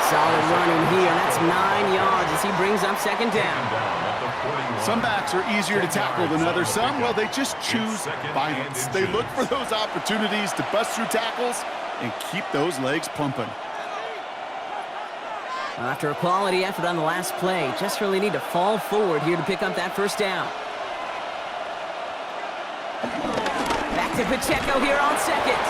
Solid running here. That's 9 yards as he brings up 2nd down. Some backs are easier to tackle than others. Some, well, they just choose violence. They look for those opportunities to bust through tackles and keep those legs pumping. After a quality effort on the last play, just really need to fall forward here to pick up that 1st down. Back to Pacheco here on 2nd.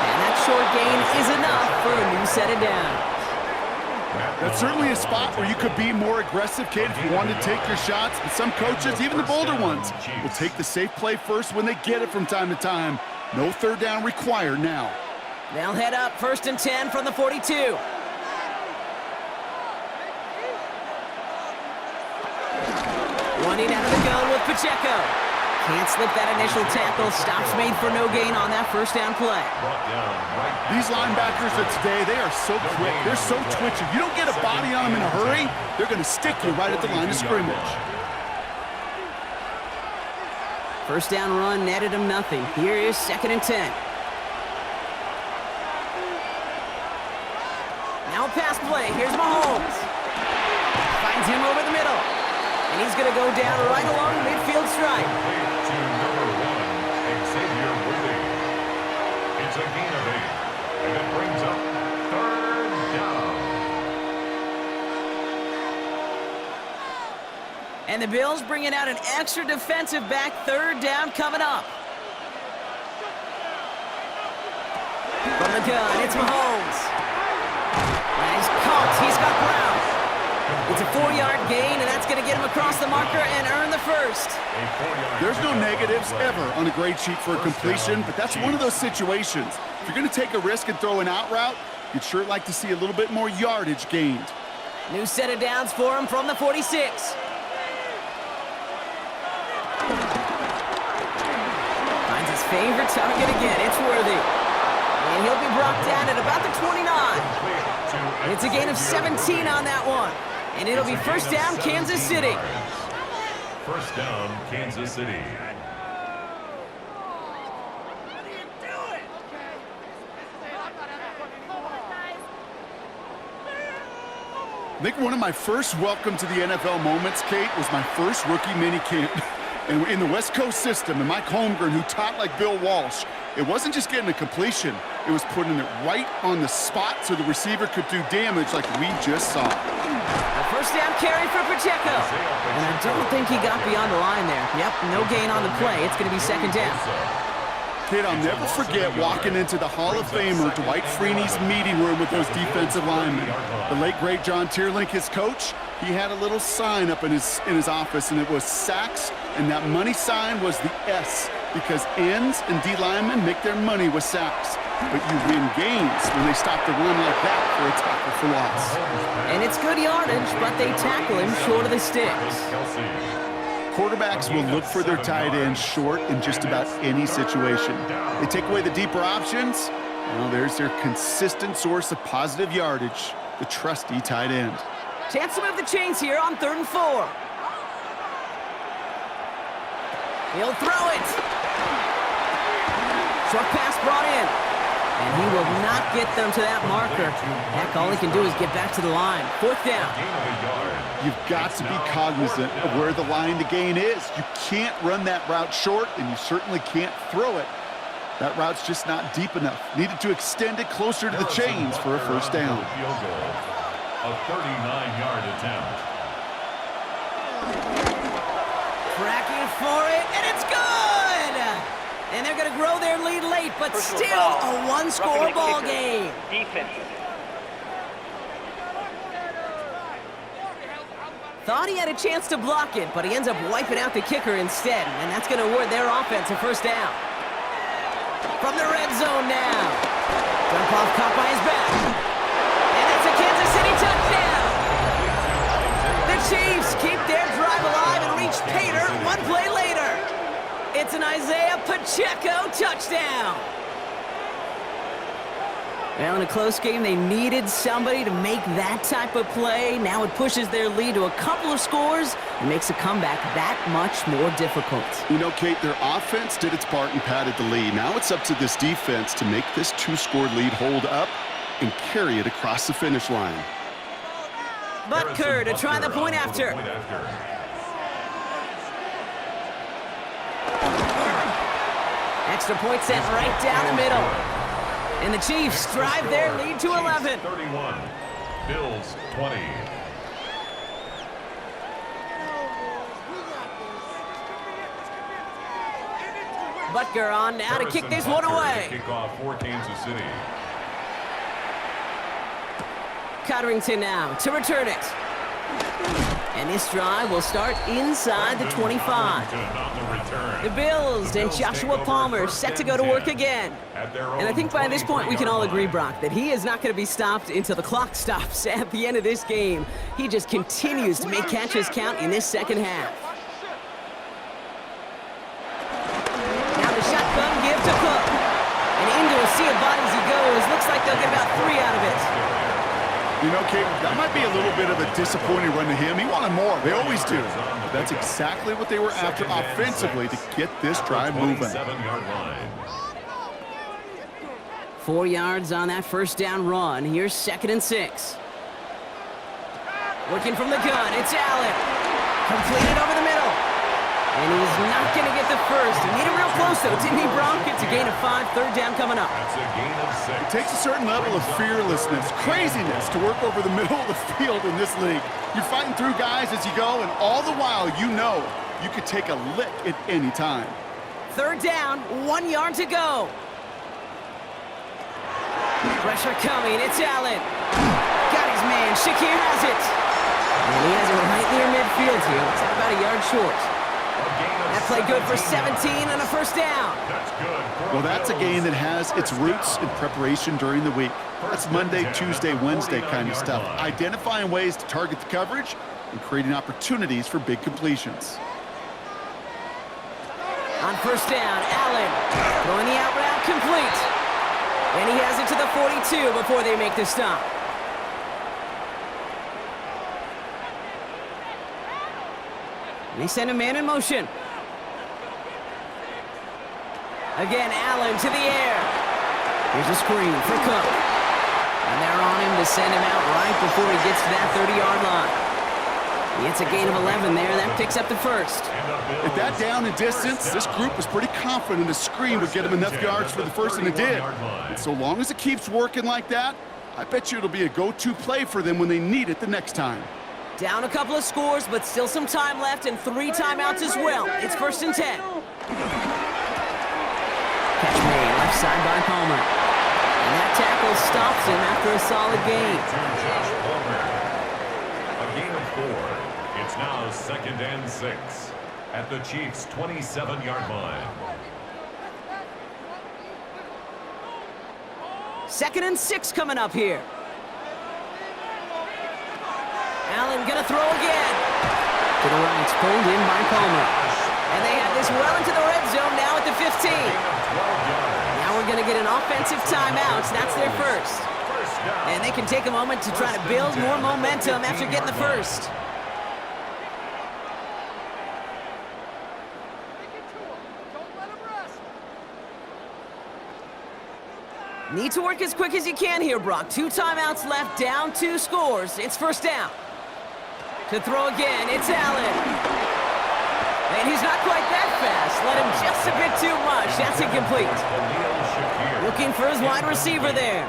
And that short gain is enough for a new set of downs. That's certainly a spot where you could be more aggressive, Kate, if you want to take your shots. But some coaches, even the bolder ones, will take the safe play first when they get it from time to time. No 3rd down required now. They'll head up 1st and 10 from the 42. Running out of the gun with Pacheco. Can't slip that initial tackle. Stops made for no gain on that 1st down play. These linebackers of today, they are so quick. They're so twitchy. You don't get a body on them in a hurry, they're going to stick you right at the line of scrimmage. 1st down run netted him nothing. Here is 2nd and 10. Now a pass play. Here's Mahomes. Finds him over the middle. And he's going to go down right along the midfield stripe. To number 1, Xavier Worthy. It's a gain of 8, and it brings up 3rd down. And the Bills bringing out an extra defensive back, 3rd down coming up. From the gun, it's Mahomes. And he's caught. He's got Brown. It's a 4-yard gain, and that's going to get him across the marker and earn the first. There's no negatives ever on a grade sheet for a completion, but that's one of those situations. If you're going to take a risk and throw an out route, you'd sure like to see a little bit more yardage gained. New set of downs for him from the 46. Finds his favorite target again. It's Worthy. And he'll be brought down at about the 29. It's a gain of 17 on that one. And it'll be 1st down, Kansas City. 1st down, Kansas City. I think one of my first welcome to the NFL moments, Kate, was my first rookie mini camp. And in the West Coast system, and Mike Holmgren, who taught like Bill Walsh, it wasn't just getting a completion, it was putting it right on the spot so the receiver could do damage like we just saw. A 1st down carry for Pacheco. And I don't think he got beyond the line there. Yep, no gain on the play. It's going to be 2nd down. Kid, I'll never forget walking into the Hall of Famer Dwight Freeney's meeting room with those defensive linemen. The late, great John Tierlink, his coach, he had a little sign up in his office, and it was sacks, and that money sign was the S, because ends and D linemen make their money with sacks. But you win games when they stop the run like that for a tackle for loss. And it's good yardage, but they tackle him short of the sticks. Quarterbacks will look for their tight end short in just about any situation. They take away the deeper options. Well, there's their consistent source of positive yardage, the trusty tight end. Chance to move the chains here on 3rd and 4. He'll throw it. Short pass brought in. And he will not get them to that marker. Heck, all he can do is get back to the line. 4th down. You've got to be cognizant of where the line to gain is. You can't run that route short, and you certainly can't throw it. That route's just not deep enough. Needed to extend it closer to the chains for a 1st down. Field goal. A 39-yard attempt. Tracking for it, and it's good! And they're going to grow their lead late, but still a 1-score ball game. Defense. Thought he had a chance to block it, but he ends up wiping out the kicker instead, and that's going to award their offense a 1st down. From the red zone now. Dump off caught by his back. And that's a Kansas City touchdown. The Chiefs keep their drive alive and reach pay dirt 1 play later. It's an Isaiah Pacheco touchdown. Well, in a close game, they needed somebody to make that type of play. Now it pushes their lead to a couple of scores and makes a comeback that much more difficult. You know, Kate, their offense did its part and padded the lead. Now it's up to this defense to make this 2-score lead hold up and carry it across the finish line. Butker to try the point after. Extra point set right down the middle. And the Chiefs drive their lead to 11. 31, Bills 20. Butker on now to kick this one away. Kickoff for Kansas City. Cotterington now to return it. And this drive will start inside the 25. The Bills and Joshua Palmer set to go to work again. And I think by this point we can all agree, Brock, that he is not going to be stopped until the clock stops at the end of this game. He just continues to make catches count in this 2nd half. Now the shotgun give to Cook. And into a sea of bodies he goes. Looks like they'll get about 3 out of it. You know, Kate, that might be a little bit of a disappointing run to him. He wanted more. They always do. But that's exactly what they were after offensively to get this drive moving. 4 yards on that 1st down run. Here's 2nd and 6. Working from the gun, it's Allen. Completed over the middle. And he's not going to get the first. He made it real close, though, didn't he, Bronk? It's a gain of 5, third down coming up. That's a gain of 6. It takes a certain level of fearlessness, craziness to work over the middle of the field in this league. You're fighting through guys as you go, and all the while you know you could take a lick at any time. Third down, 1 yard to go. Pressure coming, it's Allen. Got his man, Shakir has it. And he has it right near midfield here. It's about a yard short. That play good for 17 and a first down. That's good. Well, that's a game that has its roots in preparation during the week. That's Monday, Tuesday, Wednesday kind of stuff. Identifying ways to target the coverage and creating opportunities for big completions. On first down, Allen throwing the out route complete. And he has it to the 42 before they make the stop. And they send a man in motion. Again, Allen to the air. Here's a screen for Cook. And they're on him to send him out right before he gets to that 30-yard line. He gets a gain of 11 there. That picks up the first. At that down and distance, this group was pretty confident a screen would get him enough yards for the first, and it did. And so long as it keeps working like that, I bet you it'll be a go-to play for them when they need it the next time. Down a couple of scores, but still some time left and 3 timeouts as well. It's 1st and 10. Catch made, left side by Palmer. And that tackle stops him after a solid gain. A gain of 4. It's now 2nd and 6 at the Chiefs' 27-yard line. 2nd and 6 coming up here. Allen gonna throw again. To the right, it's pulled in by Palmer. And they have this well into the red zone now at the 15. Now we're gonna get an offensive timeout. That's their first. And they can take a moment to try to build more momentum after getting the first. Need to work as quick as you can here, Brock. 2 timeouts left, down 2 scores. It's 1st down. To throw again, it's Allen. And he's not quite that fast. Let him just a bit too much. That's incomplete. Looking for his wide receiver there.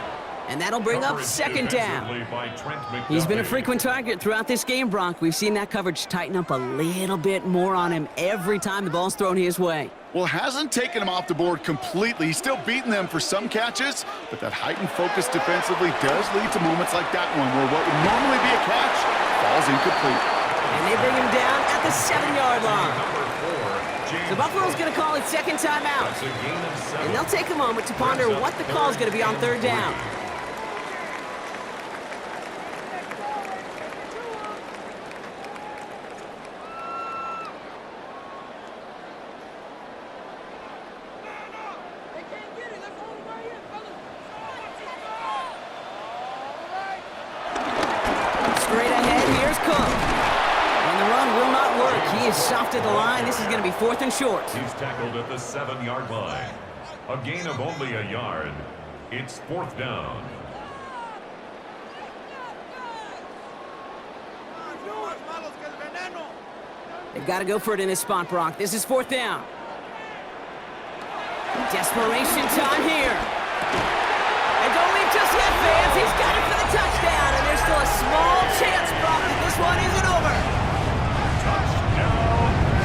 And that'll bring up 2nd down. He's been a frequent target throughout this game, Brock. We've seen that coverage tighten up a little bit more on him every time the ball's thrown his way. Well, hasn't taken him off the board completely. He's still beating them for some catches, but that heightened focus defensively does lead to moments like that one where what would normally be a catch falls incomplete. And they bring him down at the 7-yard line. So Buffalo's going to call it 2nd timeout. And they'll take a moment to ponder what the call is going to be on 3rd down. Straight ahead, here's Cook. And the run will not work. He is soft at the line. This is going to be 4th and short. He's tackled at the 7-yard line. A gain of only a yard. It's 4th down. They've got to go for it in this spot, Brock. This is 4th down. Desperation time here. And don't leave just yet, fans. He's got it for the touchdown. And there's still a small chance, Brock, that this one isn't over.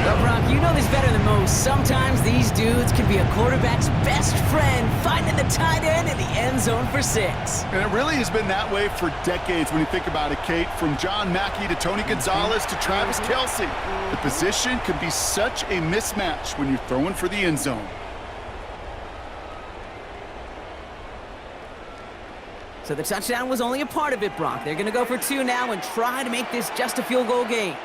Well, Brock, you know this better than most. Sometimes these dudes can be a quarterback's best friend, finding the tight end in the end zone for 6. And it really has been that way for decades when you think about it, Kate. From John Mackey to Tony Gonzalez to Travis Kelce. The position can be such a mismatch when you're throwing for the end zone. So the touchdown was only a part of it, Brock. They're going to go for 2 now and try to make this just a field goal game.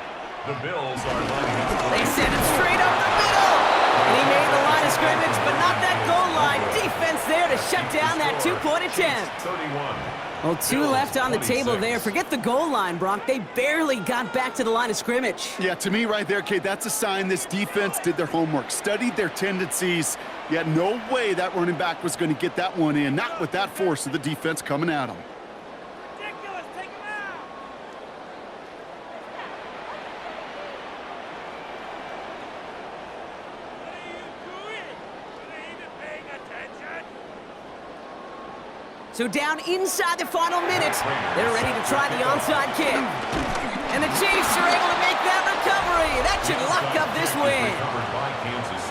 The Bills are lining up. They send it straight up the middle. And he made the line of scrimmage, but not that goal line. Defense there to shut down that 2-point attempt. 31. Well, 2 left on the table there. Forget the goal line, Brock. They barely got back to the line of scrimmage. Yeah, to me right there, Kate, that's a sign this defense did their homework, studied their tendencies. Yet no way that running back was going to get that one in, not with that force of the defense coming at him. So down inside the final minute, they're ready to try the onside kick. And the Chiefs are able to make that recovery. That should lock up this win.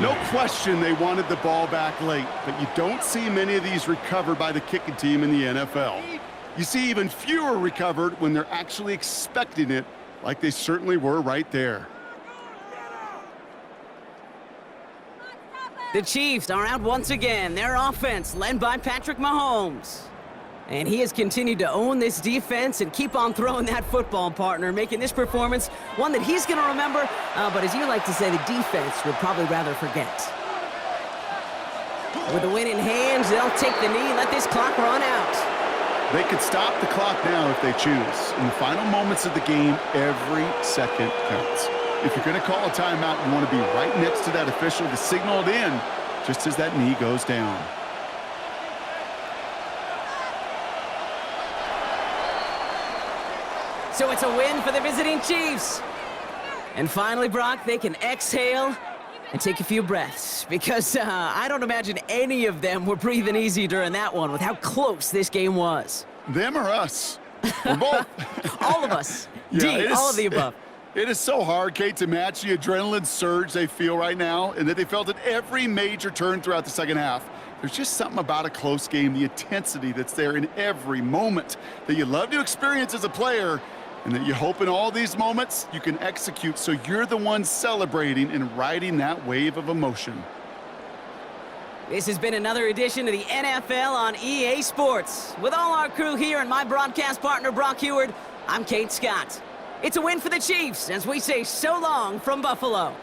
No question they wanted the ball back late, but you don't see many of these recovered by the kicking team in the NFL. You see even fewer recovered when they're actually expecting it, like they certainly were right there. The Chiefs are out once again. Their offense led by Patrick Mahomes. And he has continued to own this defense and keep on throwing that football, partner, making this performance one that he's going to remember, but as you like to say, the defense would probably rather forget. With the win in hands, they'll take the knee and let this clock run out. They could stop the clock now if they choose. In the final moments of the game, every second counts. If you're going to call a timeout, you want to be right next to that official to signal it in just as that knee goes down. So it's a win for the visiting Chiefs. And finally, Brock, they can exhale and take a few breaths because I don't imagine any of them were breathing easy during that one with how close this game was. Them or us? We're both. All of us. Yeah, all of the above. It is so hard, Kate, to match the adrenaline surge they feel right now and that they felt at every major turn throughout the second half. There's just something about a close game, the intensity that's there in every moment that you love to experience as a player, and that you hope in all these moments you can execute so you're the one celebrating and riding that wave of emotion. This has been another edition of the NFL on EA Sports. With all our crew here and my broadcast partner, Brock Heward, I'm Kate Scott. It's a win for the Chiefs as we say so long from Buffalo.